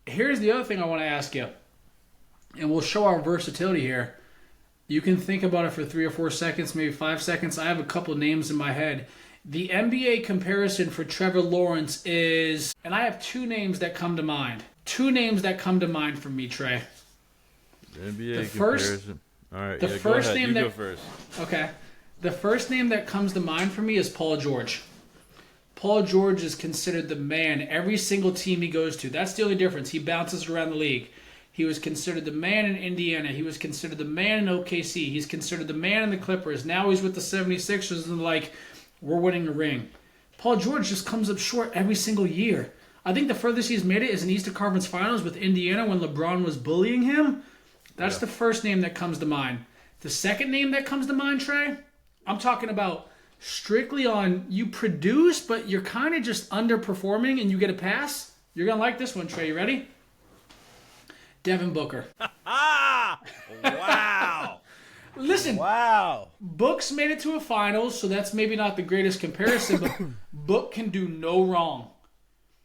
Here's the other thing I want to ask you, and we'll show our versatility here. You can think about it for 3 or 4 seconds, maybe 5 seconds. I have a couple names in my head. The NBA comparison for Trevor Lawrence is, and I have 2 names that come to mind. 2 names that come to mind from me, Trey. The NBA comparison. All right, go ahead. Go first. Okay. The first name that comes to mind for me is Paul George. Paul George is considered the man every single team he goes to. That's the only difference. He bounces around the league. He was considered the man in Indiana. He was considered the man in OKC. He's considered the man in the Clippers. Now he's with the 76ers and we're winning a ring. Paul George just comes up short every single year. I think the furthest he's made it is in Eastern Conference Finals with Indiana when LeBron was bullying him. That's the first name that comes to mind. The second name that comes to mind, Trey, I'm talking about strictly on you produce, but you're kind of just underperforming and you get a pass. You're going to like this one, Trey. You ready? Devin Booker. Wow. Listen. Wow. Book's made it to a finals, so that's maybe not the greatest comparison, but Book can do no wrong.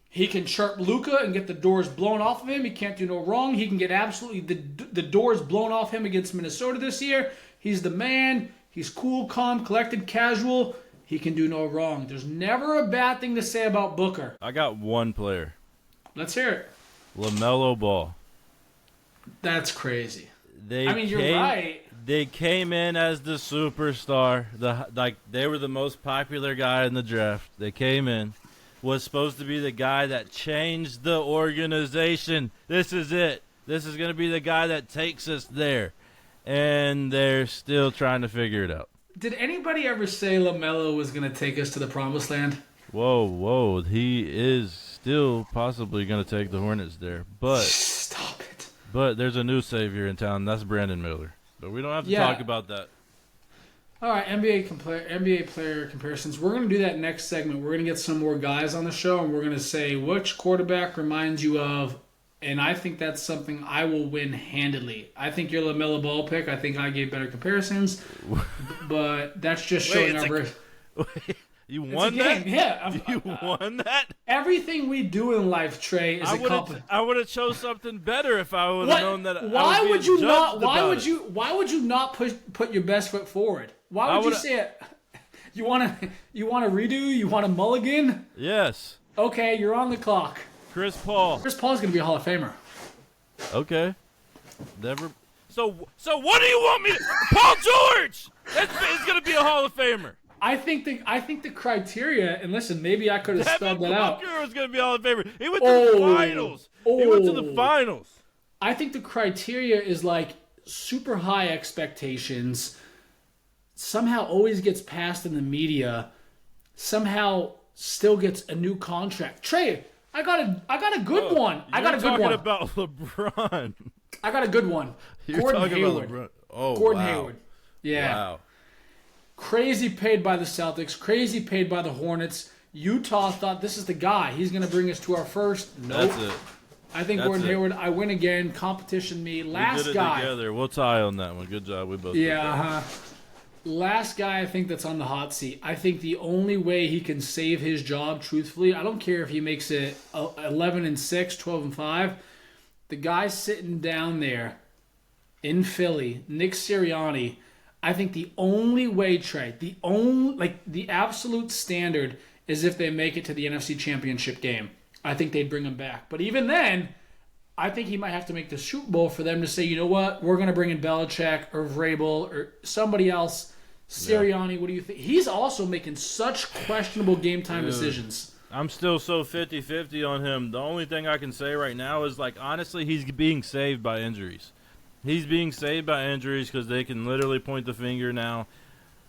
He can chirp Luka and get the doors blown off of him. He can't do no wrong. He can get absolutely the doors blown off him against Minnesota this year. He's the man. He's cool, calm, collected, casual. He can do no wrong. There's never a bad thing to say about Booker. I got one player. Let's hear it. LaMelo Ball. That's crazy. You're right. They came in as the superstar. They were the most popular guy in the draft. They came in, was supposed to be the guy that changed the organization. This is it. This is going to be the guy that takes us there. And they're still trying to figure it out. Did anybody ever say LaMelo was going to take us to the promised land? Whoa. He is still possibly going to take the Hornets there. But stop it. But there's a new savior in town. That's Brandon Miller. But we don't have to talk about that. All right, NBA player comparisons. We're going to do that next segment. We're going to get some more guys on the show, and we're going to say which quarterback reminds you of. And I think that's something I will win handedly. I think your LaMelo Ball pick. I think I gave better comparisons, but that's just showing our. You won that? Yeah, you won that. Everything we do in life, Trey, is a compliment. I would have chose something better if I would have known that. Why would you not? Why would you not put your best foot forward? Why would you say it? You want to redo? You want a mulligan? Yes. Okay, you're on the clock. Chris Paul. Chris Paul's gonna be a Hall of Famer. Okay. Never. So what do you want me to? Paul George is gonna be a Hall of Famer. I think the criteria, and listen, maybe I could have spelled that out. Devin Booker was gonna be a Hall of Famer. He went to the finals. He went to the finals. I think the criteria is like super high expectations. Somehow always gets passed in the media. Somehow still gets a new contract. Trey. I got a good one. I got a good one. You're talking about LeBron. I got a good one. You're Gordon talking Hayward. about LeBron. Oh, Gordon wow. Hayward. Yeah. Wow. Crazy paid by the Celtics. Crazy paid by the Hornets. Utah thought this is the guy. He's going to bring us to our first. Nope. That's it. I think Gordon Hayward. I win again. Competition me. Last we did it guy. Together. We'll tie on that one. Good job. We both. Yeah. Last guy I think that's on the hot seat. I think the only way he can save his job, truthfully, I don't care if he makes it 11-6, 12-5. The guy sitting down there in Philly, Nick Sirianni, I think the only way, Trey, the absolute standard is if they make it to the NFC Championship game. I think they'd bring him back. But even then, I think he might have to make the Super Bowl for them to say, you know what, we're going to bring in Belichick or Vrabel or somebody else. Sirianni, what do you think? He's also making such questionable game-time decisions. I'm still so 50-50 on him. The only thing I can say right now is, honestly, he's being saved by injuries. He's being saved by injuries because they can literally point the finger now.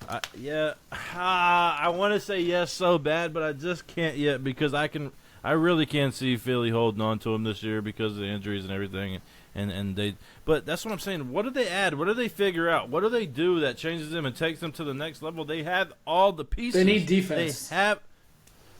I want to say yes so bad, but I just can't yet because I really can't see Philly holding on to him this year because of the injuries and everything. But that's what I'm saying. What do they add? What do they figure out? What do they do that changes them and takes them to the next level? They have all the pieces. They need defense.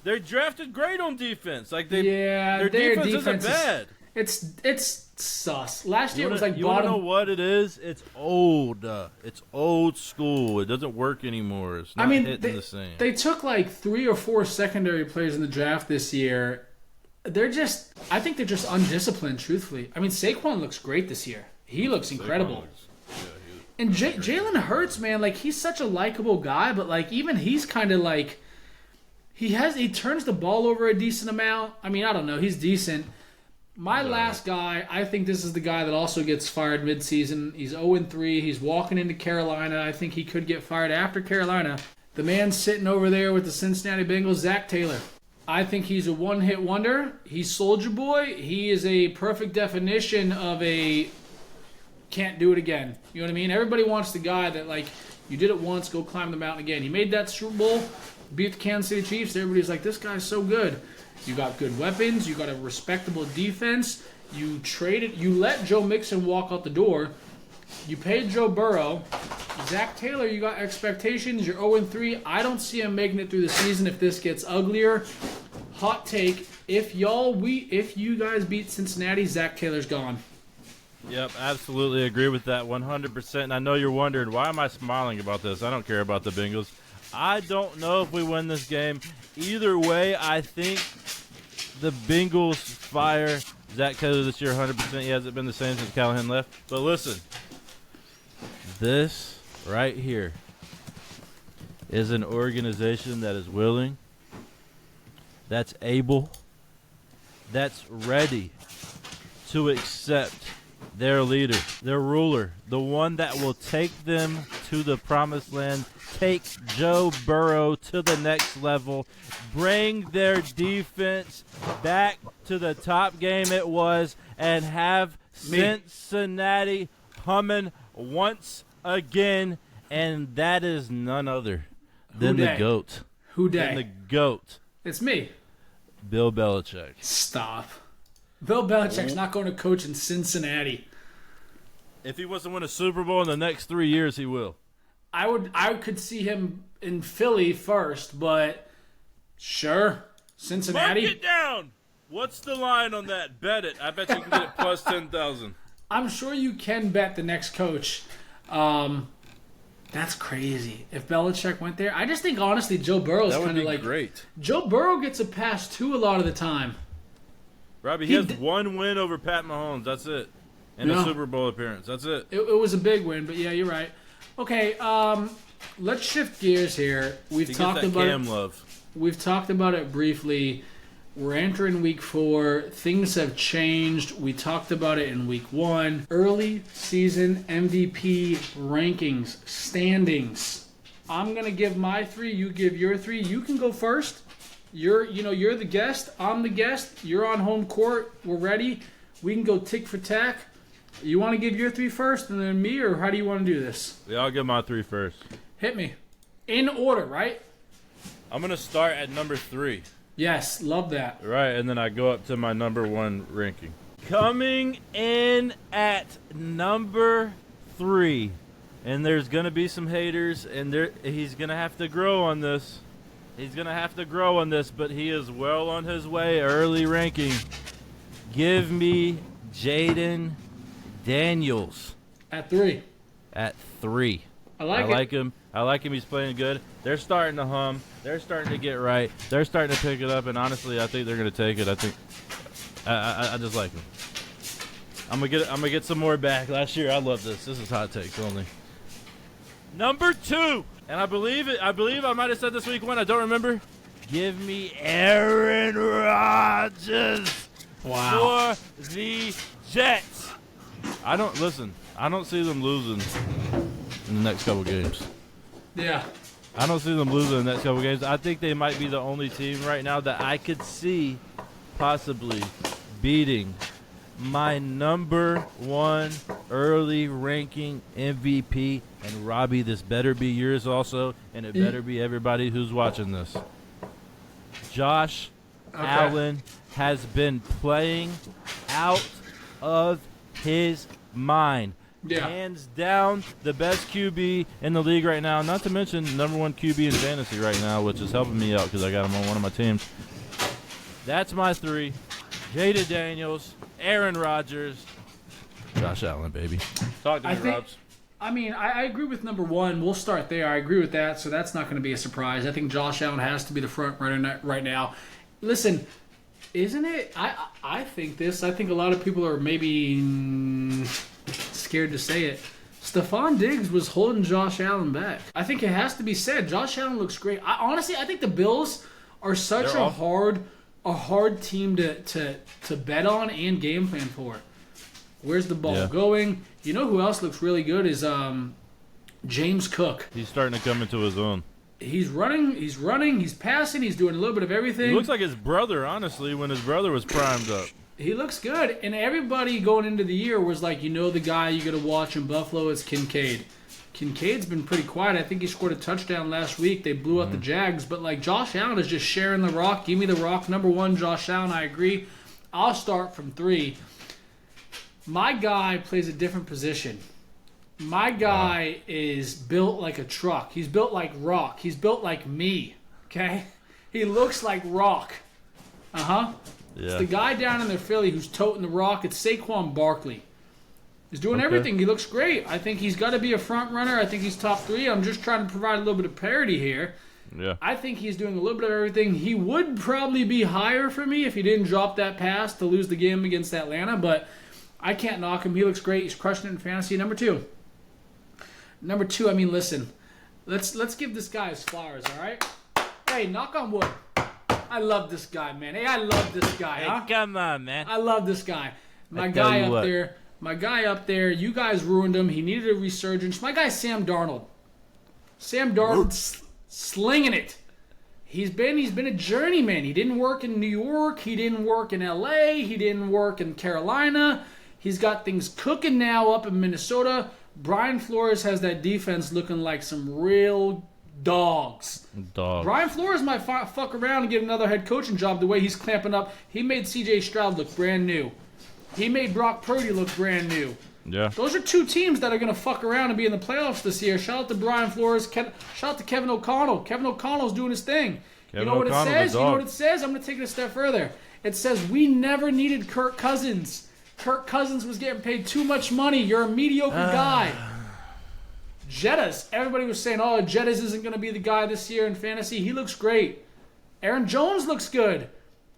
They're drafted great on defense. Their defense isn't bad. It's sus. Last year it was bottom. You want to know what it is? It's old. It's old school. It doesn't work anymore. It's not hitting the same. They took 3 or 4 secondary players in the draft this year. I think they're just undisciplined, truthfully. I mean, Saquon looks great this year. He looks incredible. And Jalen Hurts, man, he's such a likable guy, but even he's kind of he turns the ball over a decent amount. I mean, I don't know. He's decent. My last guy, I think this is the guy that also gets fired midseason. He's 0-3. He's walking into Carolina. I think he could get fired after Carolina. The man sitting over there with the Cincinnati Bengals, Zach Taylor. I think he's a one-hit wonder. He's Soldier Boy. He is a perfect definition of a can't do it again. You know what I mean? Everybody wants the guy that, you did it once, go climb the mountain again. He made that Super Bowl, beat the Kansas City Chiefs. Everybody's like, this guy's so good. You got good weapons. You got a respectable defense. You let Joe Mixon walk out the door. You paid Joe Burrow. Zach Taylor, you got expectations. You're 0-3. I don't see him making it through the season if this gets uglier. Hot take: if you guys beat Cincinnati, Zach Taylor's gone. Yep, absolutely agree with that 100%. And I know you're wondering, why am I smiling about this? I don't care about the Bengals. I don't know if we win this game. Either way, I think the Bengals fire Zach Taylor this year 100%. He hasn't been the same since Callahan left. But listen, this right here is an organization that is willing, that's able, that's ready to accept their leader, their ruler, the one that will take them to the promised land, take Joe Burrow to the next level, bring their defense back to the top game it was, and have Cincinnati humming once again, and that is none other than the GOAT. Who day? Than the GOAT. It's me. Bill Belichick. Stop. Bill Belichick's not going to coach in Cincinnati. If he wants to win a Super Bowl in the next 3 years, he will. I could see him in Philly first, but sure. Cincinnati. Mark it down. What's the line on that? Bet it. I bet you can get it plus 10,000. I'm sure you can bet the next coach. That's crazy. If Belichick went there, I just think honestly Joe Burrow's kind of like great. Joe Burrow gets a pass too a lot of the time. Robbie, he has one win over Pat Mahomes. That's it. And a Super Bowl appearance. That's it. It was a big win, but yeah, you're right. Okay, let's shift gears here. We've talked about it briefly. We're entering week 4. Things have changed. We talked about it in week 1. Early season MVP rankings, standings. I'm gonna give my 3. You give your 3. You can go first. You're the guest. I'm the guest. You're on home court. We're ready. We can go tick for tack. You want to give your 3 first and then me, or how do you want to do this? Yeah, I'll give my 3 first. Hit me. In order, right? I'm going to start at number 3. Yes, love that. Right, and then I go up to my number 1 ranking. Coming in at number 3, and there's going to be some haters, and he's going to have to grow on this. But he is well on his way. Early ranking. Give me Jaden Daniels. At 3. At 3. I like him. I like him. He's playing good. They're starting to hum. They're starting to get right. They're starting to pick it up, and honestly, I think they're going to take it. I just like him. I'm gonna get some more back. Last year, I loved this. This is hot takes only. Number 2, and I believe I might have said this week 1. I don't remember. Give me Aaron Rodgers. Wow. For the Jets. I don't see them losing in the next couple games. Yeah. I don't see them losing in the next couple games. I think they might be the only team right now that I could see possibly beating my number 1 early ranking MVP. And Robbie, this better be yours also, and it better be everybody who's watching this. Josh Allen has been playing out of his mind. Yeah. Hands down, the best QB in the league right now. Not to mention number 1 QB in fantasy right now, which is helping me out because I got him on one of my teams. That's my 3. Jada Daniels, Aaron Rodgers, Josh Allen, baby. Talk to me, Robs. I agree with number 1. We'll start there. I agree with that, so that's not going to be a surprise. I think Josh Allen has to be the front runner right now. Listen, isn't it? I think this. I think a lot of people are maybe scared to say it. Stephon Diggs was holding Josh Allen back. I think it has to be said. Josh Allen looks great. Honestly, I think the Bills are such a hard team to bet on and game plan for. Where's the ball going? You know who else looks really good is James Cook. He's starting to come into his own. He's running, he's passing, he's doing a little bit of everything. He looks like his brother, honestly, when his brother was primed up. He looks good, and everybody going into the year was like, the guy you got to watch in Buffalo is Kincaid. Kincaid's been pretty quiet. I think he scored a touchdown last week. They blew out the Jags, but Josh Allen is just sharing the rock. Give me the rock. Number 1, Josh Allen, I agree. I'll start from 3. My guy plays a different position. My guy is built like a truck. He's built like rock. He's built like me, okay? He looks like rock. Yeah. It's the guy down in the Philly who's toting the rock. It's Saquon Barkley. He's doing everything. He looks great. I think he's got to be a front runner. I think he's top 3. I'm just trying to provide a little bit of parity here. Yeah. I think he's doing a little bit of everything. He would probably be higher for me if he didn't drop that pass to lose the game against Atlanta, but I can't knock him. He looks great. He's crushing it in fantasy. Number 2. Number 2, I mean, listen. Let's give this guy his flowers, all right? Hey, knock on wood. I love this guy, man. Hey, I love this guy, Hey, huh? come on, man. I love this guy. My I tell guy you up what. there. My guy up there. You guys ruined him. He needed a resurgence. My guy Sam Darnold. Sam Darnold slinging it. He's been a journeyman. He didn't work in New York. He didn't work in LA. He didn't work in Carolina. He's got things cooking now up in Minnesota. Brian Flores has that defense looking like some real dogs. Brian Flores might fuck around and get another head coaching job the way he's clamping up. He made C.J. Stroud look brand new. He made Brock Purdy look brand new. Yeah. Those are 2 teams that are going to fuck around and be in the playoffs this year. Shout out to Brian Flores. Shout out to Kevin O'Connell. Kevin O'Connell's doing his thing. You know what it says? You know what it says? I'm going to take it a step further. It says we never needed Kirk Cousins. Kirk Cousins was getting paid too much money. You're a mediocre guy. Jettas. Everybody was saying, oh, Jettas isn't going to be the guy this year in fantasy. He looks great. Aaron Jones looks good.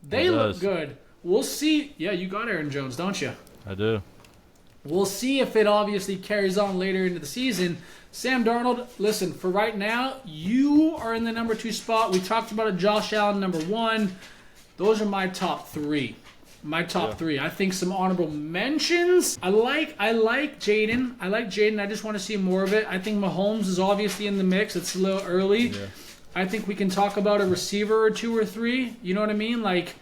They look good. We'll see. Yeah, you got Aaron Jones, don't you? I do. We'll see if it obviously carries on later into the season. Sam Darnold, listen, for right now, you are in the number 2 spot. We talked about it, Josh Allen, number 1. Those are my top 3. My top 3. I think some honorable mentions. I like Jaden. I like Jaden. I just want to see more of it. I think Mahomes is obviously in the mix. It's a little early. Yeah. I think we can talk about a receiver or 2 or 3. You know what I mean? Like,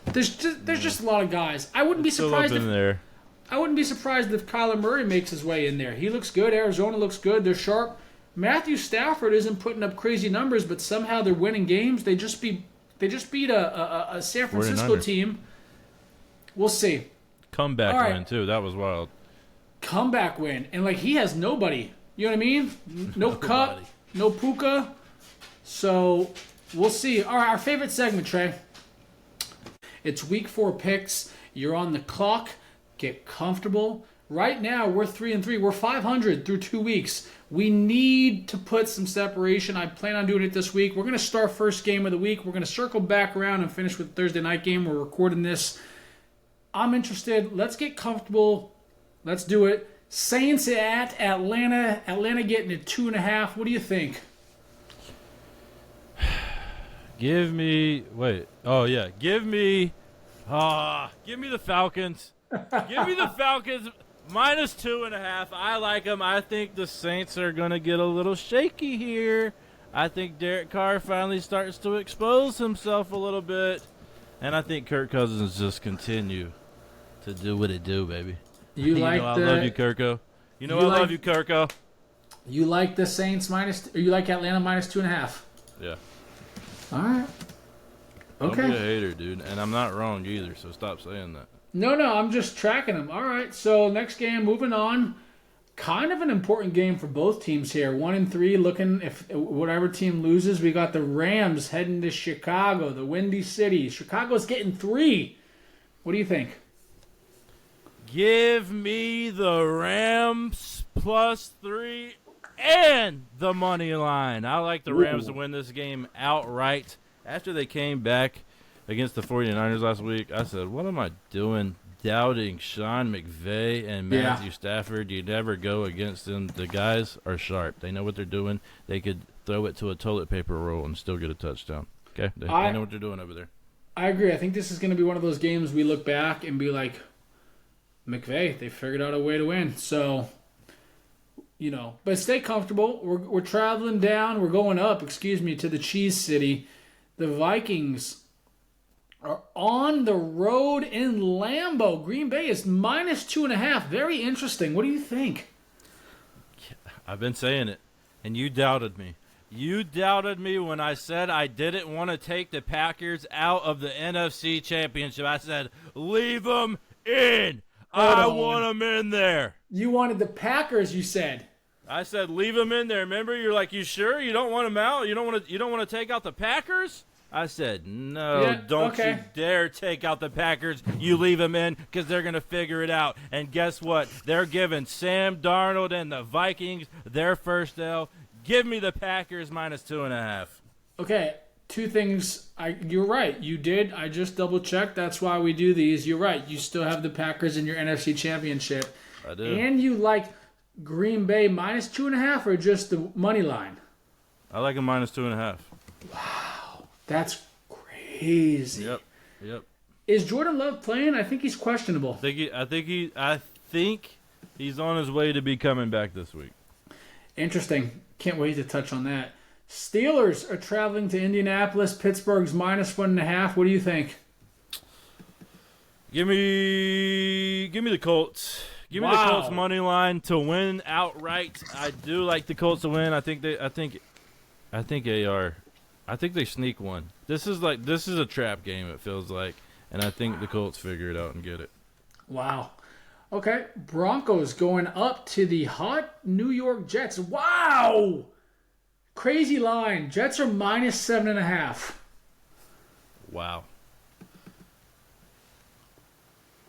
there's just a lot of guys. I wouldn't be surprised if Kyler Murray makes his way in there. He looks good. Arizona looks good. They're sharp. Matthew Stafford isn't putting up crazy numbers, but somehow they're winning games. They just beat a San Francisco team. We'll see. Comeback win, too. That was wild. Comeback win. And, like, he has nobody. You know what I mean? No Cup, no Puka. So, we'll see. All right, our favorite segment, Trey. It's week 4 picks. You're on the clock. Get comfortable. Right now, we're 3-3. We're 500 through 2 weeks. We need to put some separation. I plan on doing it this week. We're going to start first game of the week. We're going to circle back around and finish with Thursday night game. We're recording this. I'm interested. Let's get comfortable. Let's do it. Saints at Atlanta. Atlanta getting a 2.5. What do you think? Give me the Falcons. Give me the Falcons minus 2.5. I like them. I think the Saints are going to get a little shaky here. I think Derek Carr finally starts to expose himself a little bit. And I think Kirk Cousins just continue to do what it do, baby. I love you, Kirko. I love you, Kirko. You like the Saints or you like Atlanta minus 2.5? Yeah. All right. Okay. Don't be a hater, dude. And I'm not wrong either, so stop saying that. No, I'm just tracking them. All right, so next game, moving on. Kind of an important game for both teams here. 1-3, looking if whatever team loses. We got the Rams heading to Chicago, the Windy City. Chicago's getting 3. What do you think? Give me the Rams plus 3 and the money line. I like the Rams to win this game outright. After they came back against the 49ers last week, I said, what am I doing doubting Sean McVay and Matthew Stafford? You never go against them. The guys are sharp. They know what they're doing. They could throw it to a toilet paper roll and still get a touchdown. Okay? They know what they're doing over there. I agree. I think this is going to be one of those games we look back and be like, McVay, they figured out a way to win. So, but stay comfortable. We're traveling down. We're going up, to the Cheese City. The Vikings are on the road in Lambeau. Green Bay is minus 2.5. Very interesting. What do you think? I've been saying it, and you doubted me. You doubted me when I said I didn't want to take the Packers out of the NFC Championship. I said, leave them in. I want them in there. You wanted the Packers, you said. I said, leave them in there. Remember, you're like, you sure you don't want them out? You don't want to take out the Packers? I said, no, don't you dare take out the Packers. You leave them in because they're going to figure it out. And guess what? They're giving Sam Darnold and the Vikings their first L. Give me the Packers minus 2.5. Okay, 2 things. You're right. You did. I just double-checked. That's why we do these. You're right. You still have the Packers in your NFC Championship. I do. And you like Green Bay minus 2.5 or just the money line? I like a minus 2.5. That's crazy. Yep. Is Jordan Love playing? I think he's questionable. I think he's on his way to be coming back this week. Interesting. Can't wait to touch on that. Steelers are traveling to Indianapolis. Pittsburgh's minus 1.5. What do you think? Give me the Colts. Give me the Colts money line to win outright. I do like the Colts to win. I think they sneak one. This is a trap game, it feels like, and I think the Colts figure it out and get it. Wow. Okay, Broncos going up to the hot New York Jets. Wow! Crazy line. Jets are minus 7.5. Wow.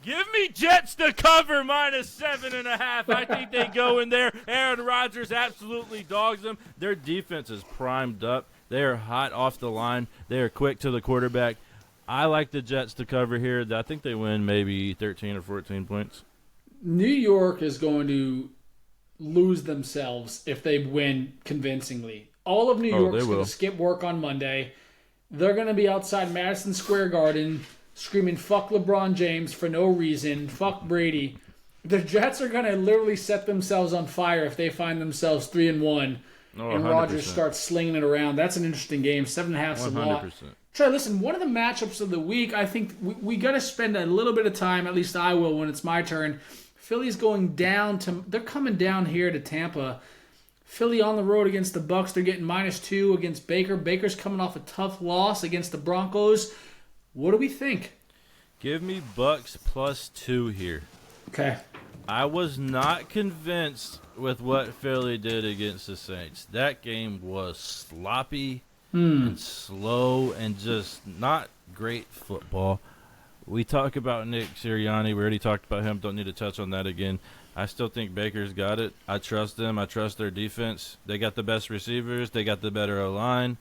Give me Jets to cover minus 7.5. I think they go in there. Aaron Rodgers absolutely dogs them. Their defense is primed up. They are hot off the line. They are quick to the quarterback. I like the Jets to cover here. I think they win maybe 13 or 14 points. New York is going to lose themselves if they win convincingly. All of New York's going to skip work on Monday. They're going to be outside Madison Square Garden screaming, fuck LeBron James for no reason, fuck Brady. The Jets are going to literally set themselves on fire if they find themselves 3-1 and Rodgers starts slinging it around. That's an interesting game. 7.5's a lot. 100%. Trey, listen, one of the matchups of the week, I think we got to spend a little bit of time, at least I will when it's my turn. Philly's going down to, they're coming down here to Tampa. Philly on the road against the Bucs. They're getting -2 against Baker. Baker's coming off a tough loss against the Broncos. What do we think? Give me Bucs +2 here. Okay. I was not convinced with what Philly did against the Saints. That game was sloppy and slow and just not great football. We talk about Nick Sirianni. We already talked about him. Don't need to touch on that again. I still think Baker's got it. I trust them. I trust their defense. They got the best receivers. They got the better O-line.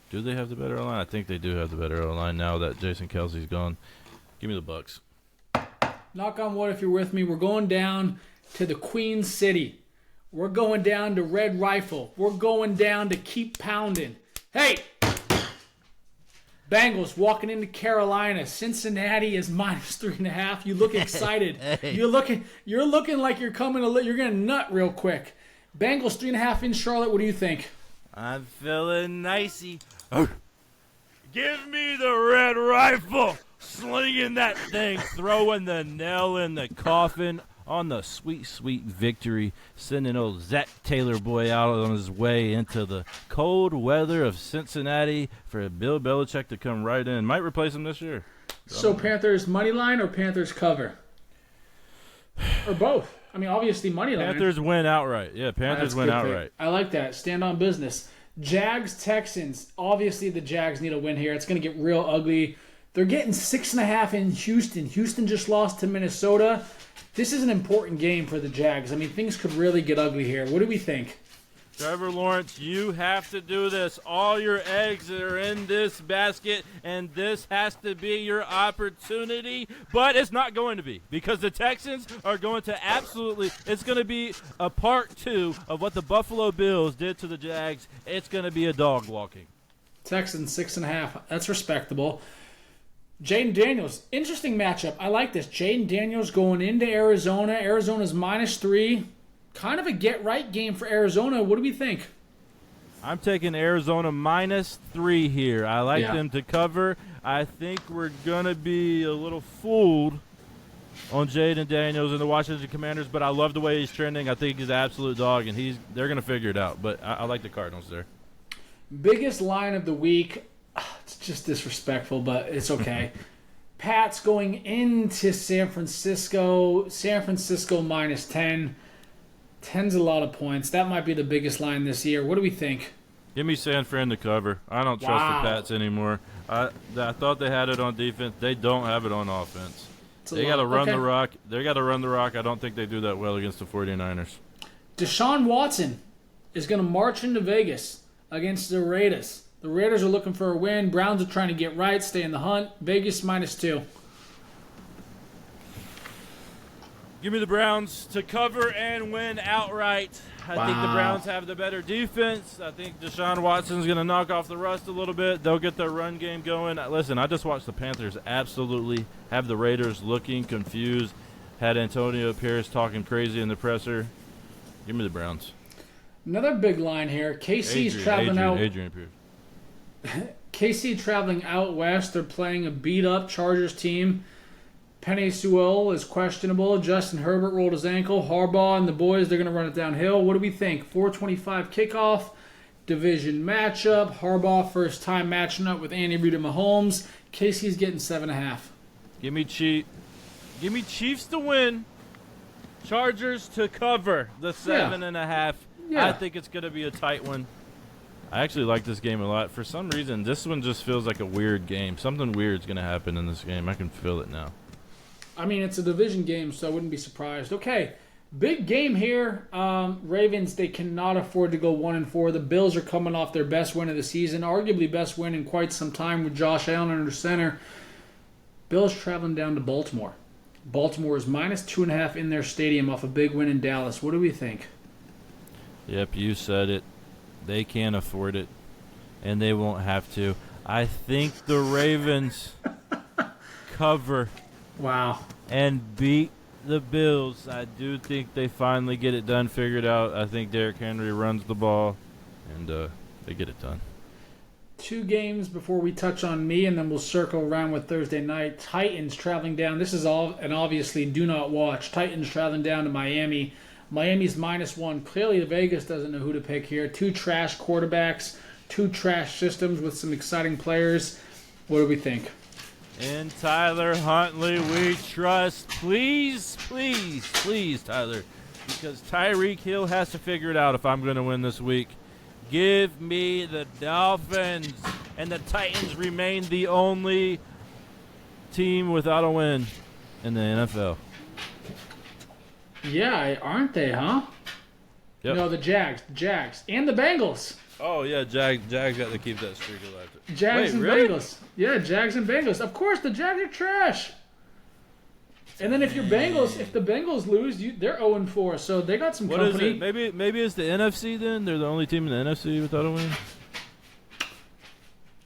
Do they have the better O-line? I think they do have the better O-line now that Jason Kelsey's gone. Give me the Bucs. Knock on wood if you're with me. We're going down to the Queen City. We're going down to Red Rifle. We're going down to Keep Pounding. Hey! Bengals walking into Carolina. Cincinnati is -3.5. You look excited. Hey. You're looking like you're gonna nut real quick. Bengals 3.5 in Charlotte. What do you think? I'm feeling nicey. Give me the Red Rifle. Slinging that thing, throwing the nail in the coffin on the sweet, sweet victory, sending old Zach Taylor boy out on his way into the cold weather of Cincinnati for Bill Belichick to come right in. Might replace him this year. So Panthers money line or Panthers cover? Or both? I mean, obviously money line. Panthers win outright. Yeah, Panthers win outright. I like that. Stand on business. Jags, Texans. Obviously the Jags need a win here. It's going to get real ugly. They're getting 6.5 in Houston. Houston just lost to Minnesota. This is an important game for the Jags. I mean, things could really get ugly here. What do we think? Trevor Lawrence, you have to do this. All your eggs are in this basket, and this has to be your opportunity. But it's not going to be because the Texans are going to it's going to be a part 2 of what the Buffalo Bills did to the Jags. It's going to be a dog walking. Texans 6.5. That's respectable. Jaden Daniels, interesting matchup. I like this. Jaden Daniels going into Arizona. Arizona's -3. Kind of a get-right game for Arizona. What do we think? I'm taking Arizona -3 here. I like them to cover. I think we're going to be a little fooled on Jaden Daniels and the Washington Commanders, but I love the way he's trending. I think he's an absolute dog, and they're going to figure it out. But I like the Cardinals there. Biggest line of the week. It's just disrespectful, but it's okay. Pats going into San Francisco. San Francisco -10. 10's a lot of points. That might be the biggest line this year. What do we think? Give me San Fran to cover. I don't trust the Pats anymore. I thought they had it on defense. They don't have it on offense. They got to run the rock. They got to run the rock. I don't think they do that well against the 49ers. Deshaun Watson is going to march into Vegas against the Raiders. The Raiders are looking for a win. Browns are trying to get right, stay in the hunt. Vegas -2. Give me the Browns to cover and win outright. I think the Browns have the better defense. I think Deshaun Watson's going to knock off the rust a little bit. They'll get their run game going. Listen, I just watched the Panthers absolutely have the Raiders looking confused. Had Antonio Pierce talking crazy in the presser. Give me the Browns. Another big line here. KC's traveling out. Adrian Pierce. KC traveling out west. They're playing a beat-up Chargers team. Penei Sewell is questionable. Justin Herbert rolled his ankle. Harbaugh and the boys, they're going to run it downhill. What do we think? 4:25 kickoff. Division matchup. Harbaugh first time matching up with Andy Reid and Mahomes. KC's getting 7.5. Give me Chiefs to win. Chargers to cover the 7.5. Yeah. I think it's going to be a tight one. I actually like this game a lot. For some reason, this one just feels like a weird game. Something weird's going to happen in this game. I can feel it now. I mean, it's a division game, so I wouldn't be surprised. Okay, big game here. Ravens, they cannot afford to go 1-4. The Bills are coming off their best win of the season, arguably best win in quite some time with Josh Allen under center. Bills traveling down to Baltimore. Baltimore is -2.5 in their stadium off a big win in Dallas. What do we think? Yep, you said it. They can't afford it, and they won't have to. I think the Ravens cover. Wow. And beat the Bills. I do think they finally get it done, figured out. I think Derrick Henry runs the ball, and they get it done. 2 games before we touch on me, and then we'll circle around with Thursday night. Titans traveling down. This is all, and obviously do not watch. Titans traveling down to Miami. Miami's -1. Clearly, Vegas doesn't know who to pick here. 2 trash quarterbacks, 2 trash systems with some exciting players. What do we think? In Tyler Huntley, we trust. Please, please, please, Tyler. Because Tyreek Hill has to figure it out if I'm going to win this week. Give me the Dolphins. And the Titans remain the only team without a win in the NFL. Yeah, aren't they, huh? Yep. No, the Jags. And the Bengals. Oh, yeah, Jags got to keep that streak alive. Jags and really? Bengals. Yeah, Jags and Bengals. Of course, the Jags are trash. And then if the Bengals lose, they're 0-4, so they got some company. What is it? Maybe it's the NFC then? They're the only team in the NFC without a win?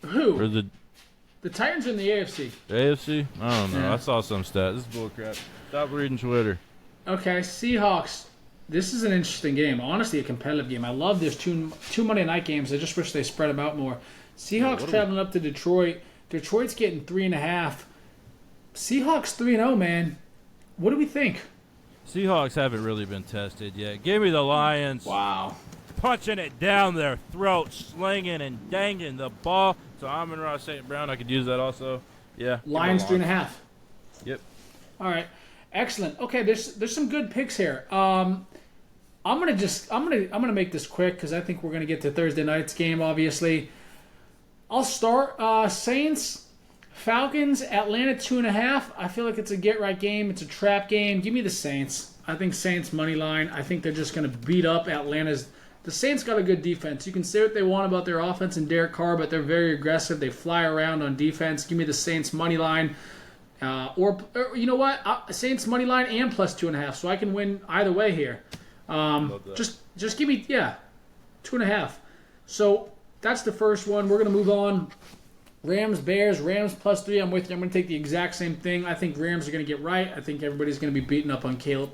Who? Or the Titans are in the AFC. The AFC? I don't know. Yeah. I saw some stat. This is bullcrap. Stop reading Twitter. Okay, Seahawks. This is an interesting game. Honestly, a competitive game. I love there's two Monday night games. I just wish they spread them out more. Seahawks traveling up to Detroit. Detroit's getting 3.5. Seahawks 3-0, man. What do we think? Seahawks haven't really been tested yet. Give me the Lions. Wow. Punching it down their throat, slinging and danging the ball. So Amon-Ra St. Brown, I could use that also. Yeah. Lions 3.5. Yep. All right. Excellent. Okay, there's some good picks here. I'm gonna make this quick because I think we're gonna get to Thursday night's game. Obviously, I'll start Saints, Falcons, Atlanta 2.5. I feel like it's a get right game. It's a trap game. Give me the Saints. I think Saints money line. I think they're just gonna beat up Atlanta's. The Saints got a good defense. You can say what they want about their offense and Derek Carr, but they're very aggressive. They fly around on defense. Give me the Saints money line. Or you know what? Saints money line and +2.5, so I can win either way here. Just give me 2.5. So that's the first one. We're gonna move on. Rams Bears +3. I'm with you. I'm gonna take the exact same thing. I think Rams are gonna get right. I think everybody's gonna be beaten up on Caleb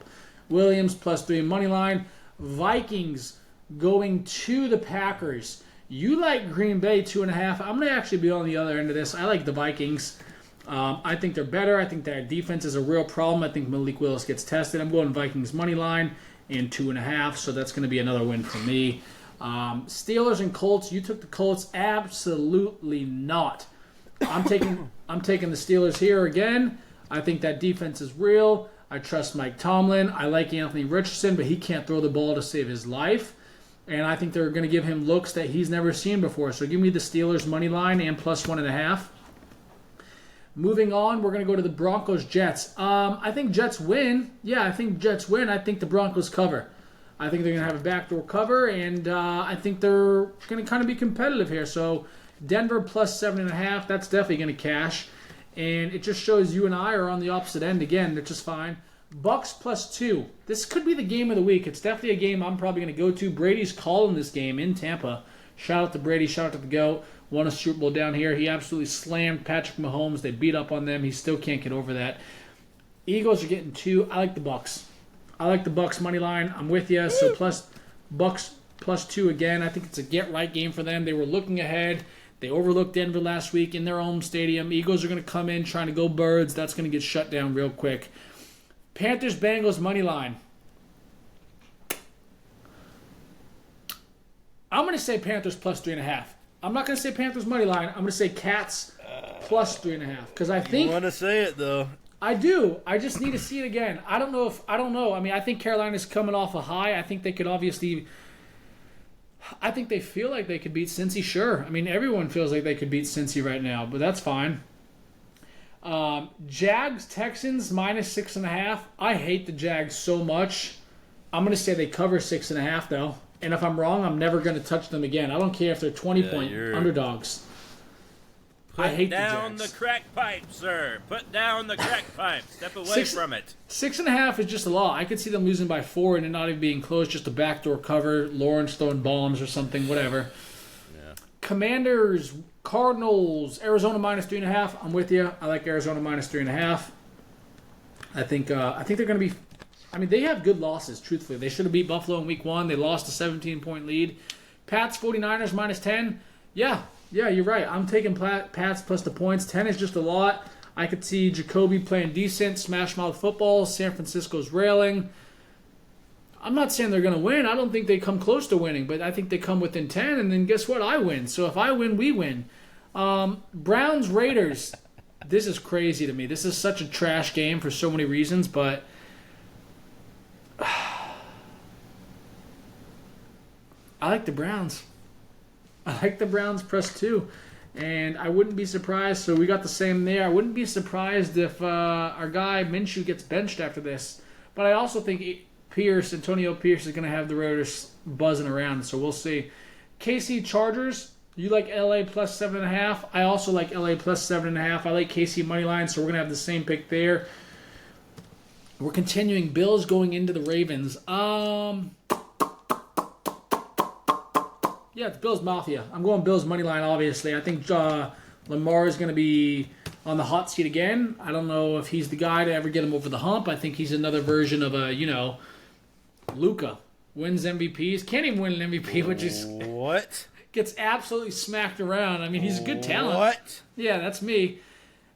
Williams +3 money line. Vikings going to the Packers. You like Green Bay 2.5. I'm gonna actually be on the other end of this. I like the Vikings. I think they're better. I think their defense is a real problem. I think Malik Willis gets tested. I'm going Vikings money line and 2.5, so that's going to be another win for me. Steelers and Colts. You took the Colts. Absolutely not. I'm taking the Steelers here again. I think that defense is real. I trust Mike Tomlin. I like Anthony Richardson, but he can't throw the ball to save his life. And I think they're going to give him looks that he's never seen before. So give me the Steelers money line and +1.5. Moving on, we're going to go to the Broncos-Jets. I think Jets win. Yeah, I think Jets win. I think the Broncos cover. I think they're going to have a backdoor cover, and I think they're going to kind of be competitive here. So Denver +7.5, that's definitely going to cash. And it just shows you and I are on the opposite end again, which is fine. Bucks +2. This could be the game of the week. It's definitely a game I'm probably going to go to. Brady's calling this game in Tampa. Shout out to Brady. Shout out to the GOAT. Won a Super Bowl down here. He absolutely slammed Patrick Mahomes. They beat up on them. He still can't get over that. Eagles are getting 2. I like the Bucks. I like the Bucks money line. I'm with you. So Bucks +2 again. I think it's a get-right game for them. They were looking ahead. They overlooked Denver last week in their home stadium. Eagles are going to come in trying to go birds. That's going to get shut down real quick. Panthers-Bengals money line. I'm going to say Panthers +3.5. I'm not going to say Panthers money line. I'm going to say Cats +3.5 because I think You want to say it though? I do. I just need to see it again. I don't know. I mean, I think Carolina's coming off a high. I think they could obviously. I think they feel like they could beat Cincy. Sure. I mean, everyone feels like they could beat Cincy right now, but that's fine. Jags Texans -6.5. I hate the Jags so much. I'm going to say they cover 6.5 though. And if I'm wrong, I'm never going to touch them again. I don't care if they're 20-point underdogs. I hate the Jags. Put down the crack pipe, sir. Put down the crack pipe. Step away from it. 6.5 is just a lot. I could see them losing by 4 and it not even being close, just a backdoor cover. Lawrence throwing bombs or something, whatever. Yeah. Commanders, Cardinals, Arizona -3.5. I'm with you. I like Arizona -3.5. I think they're going to be. I mean, they have good losses, truthfully. They should have beat Buffalo in week 1. They lost a 17-point lead. Pats 49ers -10. Yeah, you're right. I'm taking Pats plus the points. 10 is just a lot. I could see Jacoby playing decent, smash mouth football. San Francisco's railing. I'm not saying they're going to win. I don't think they come close to winning, but I think they come within 10, and then guess what? I win. So if I win, we win. Browns Raiders. This is crazy to me. This is such a trash game for so many reasons, but I like the Browns. I like the Browns +2. And I wouldn't be surprised. So we got the same there. I wouldn't be surprised if our guy Minshew gets benched after this. But I also think Antonio Pierce is going to have the Raiders buzzing around. So we'll see. KC Chargers. You like LA +7.5. I also like LA +7.5. I like KC money line. So we're going to have the same pick there. We're continuing. Bills going into the Ravens. Yeah, it's Bills Mafia. I'm going Bills money line, obviously. I think Lamar is going to be on the hot seat again. I don't know if he's the guy to ever get him over the hump. I think he's another version of Luka. Wins MVPs. Can't even win an MVP, which is what? Gets absolutely smacked around. I mean, he's a good talent. What? Yeah, that's me.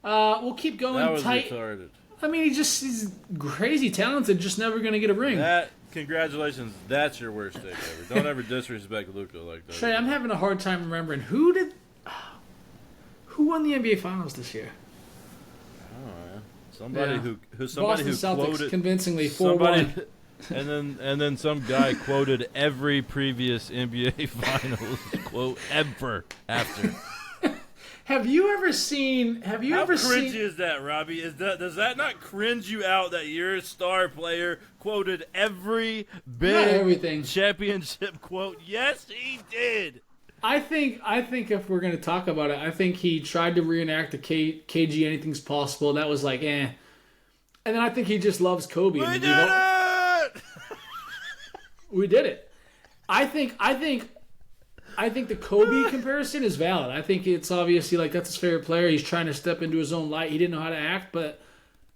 We'll keep going that was tight. Retarded. I mean, he's crazy talented, just never going to get a ring. Congratulations, that's your worst take ever. Don't ever disrespect Luka like that. Trey, I'm having a hard time remembering who won the NBA Finals this year. Oh, man. Somebody who Boston Celtics quoted convincingly 4-1. And then some guy quoted every previous NBA Finals quote ever after. Have you ever seen? How cringy is that, Robbie? Does that not cringe you out that your star player quoted every big championship quote? Yes, he did. I think if we're going to talk about it, I think he tried to reenact the KG Anything's Possible. That was like, eh. And then I think he just loves Kobe. We did it! We did it. I think the Kobe comparison is valid. I think it's obviously like that's his favorite player. He's trying to step into his own light. He didn't know how to act, but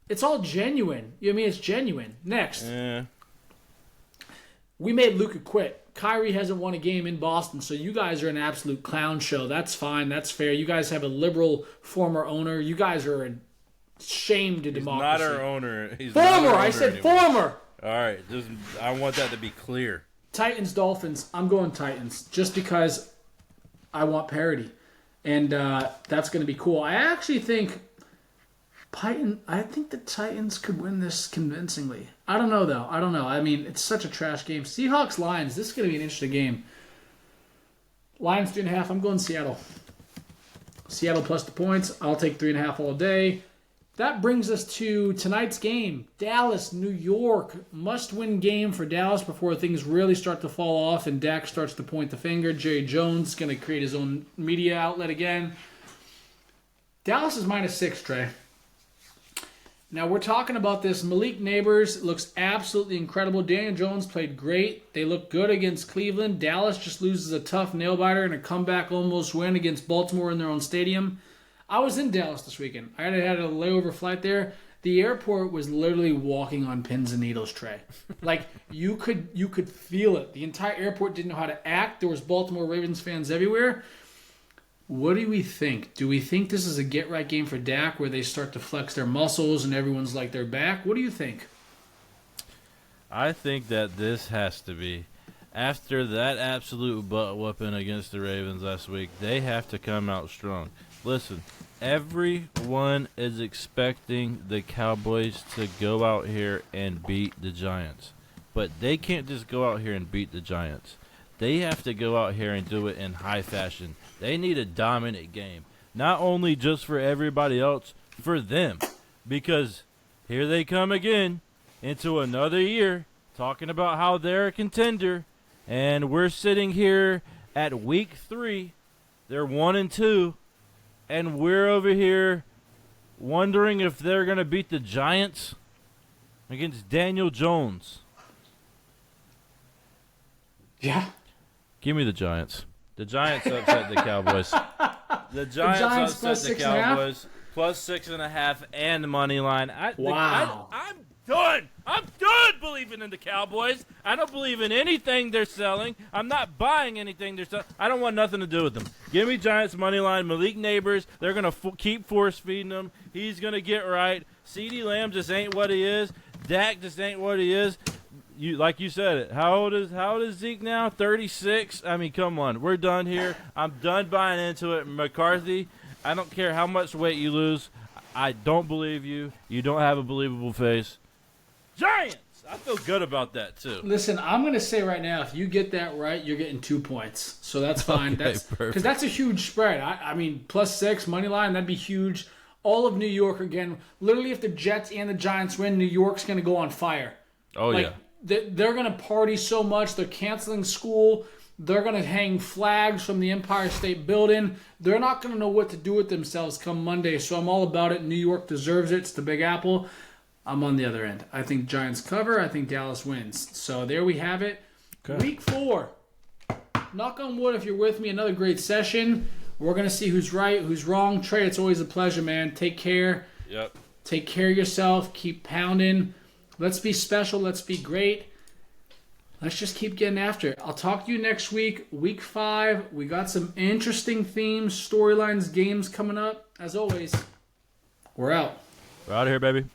it's all genuine. You know what I mean? It's genuine. Next. Yeah. We made Luka quit. Kyrie hasn't won a game in Boston, so you guys are an absolute clown show. That's fine. That's fair. You guys have a liberal former owner. You guys are a shame to democracy. He's not our owner. He's former. Not our owner I said anymore. former. All right. I want that to be clear. Titans, Dolphins. I'm going Titans just because I want parity. And that's going to be cool. I actually think the Titans could win this convincingly. I don't know, though. I mean, it's such a trash game. Seahawks, Lions. This is going to be an interesting game. Lions 3.5. I'm going Seattle. Seattle plus the points. I'll take 3.5 all day. That brings us to tonight's game. Dallas, New York. Must-win game for Dallas before things really start to fall off and Dak starts to point the finger. Jerry Jones is going to create his own media outlet again. Dallas is -6, Trey. Now we're talking about this. Malik Neighbors looks absolutely incredible. Daniel Jones played great. They look good against Cleveland. Dallas just loses a tough nail-biter and a comeback almost win against Baltimore in their own stadium. I was in Dallas this weekend. I had a layover flight there. The airport was literally walking on pins and needles, Trey. Like you could feel it. The entire airport didn't know how to act. There was Baltimore Ravens fans everywhere. What do we think? Do we think this is a get-right game for Dak where they start to flex their muscles and everyone's like they're back? What do you think? I think that this has to be. After that absolute butt-whooping against the Ravens last week, they have to come out strong. Listen, everyone is expecting the Cowboys to go out here and beat the Giants. But they can't just go out here and beat the Giants. They have to go out here and do it in high fashion. They need a dominant game. Not only just for everybody else, for them. Because here they come again into another year talking about how they're a contender. And we're sitting here at week 3. They're 1-2. And we're over here wondering if they're going to beat the Giants against Daniel Jones. Yeah. Give me the Giants. The Giants upset the Cowboys. The Giants upset the Cowboys. Plus 6.5 and money line. Wow. I'm done. I'm done believing in the Cowboys. I don't believe in anything they're selling. I'm not buying anything they're selling. I don't want nothing to do with them. Give me Giants money line. Malik Neighbors. They're gonna keep force feeding him. He's gonna get right. CeeDee Lamb just ain't what he is. Dak just ain't what he is. Like you said it. How old is Zeke now? 36. I mean, come on. We're done here. I'm done buying into it. McCarthy, I don't care how much weight you lose. I don't believe you. You don't have a believable face. Giants. I feel good about that too. Listen, I'm going to say right now, if you get that right, you're getting 2 points. So that's fine. Okay, perfect. Because that's a huge spread. I mean, plus 6 money line, that'd be huge. All of New York again. Literally, if the Jets and the Giants win, New York's going to go on fire. Oh yeah. They're going to party so much. They're canceling school. They're going to hang flags from the Empire State Building. They're not going to know what to do with themselves come Monday. So I'm all about it. New York deserves it. It's the Big Apple. I'm on the other end. I think Giants cover. I think Dallas wins. So there we have it. Okay. Week 4. Knock on wood if you're with me. Another great session. We're going to see who's right, who's wrong. Trey, it's always a pleasure, man. Take care. Yep. Take care of yourself. Keep pounding. Let's be special. Let's be great. Let's just keep getting after it. I'll talk to you next week. Week 5. We got some interesting themes, storylines, games coming up. As always, we're out. We're out of here, baby.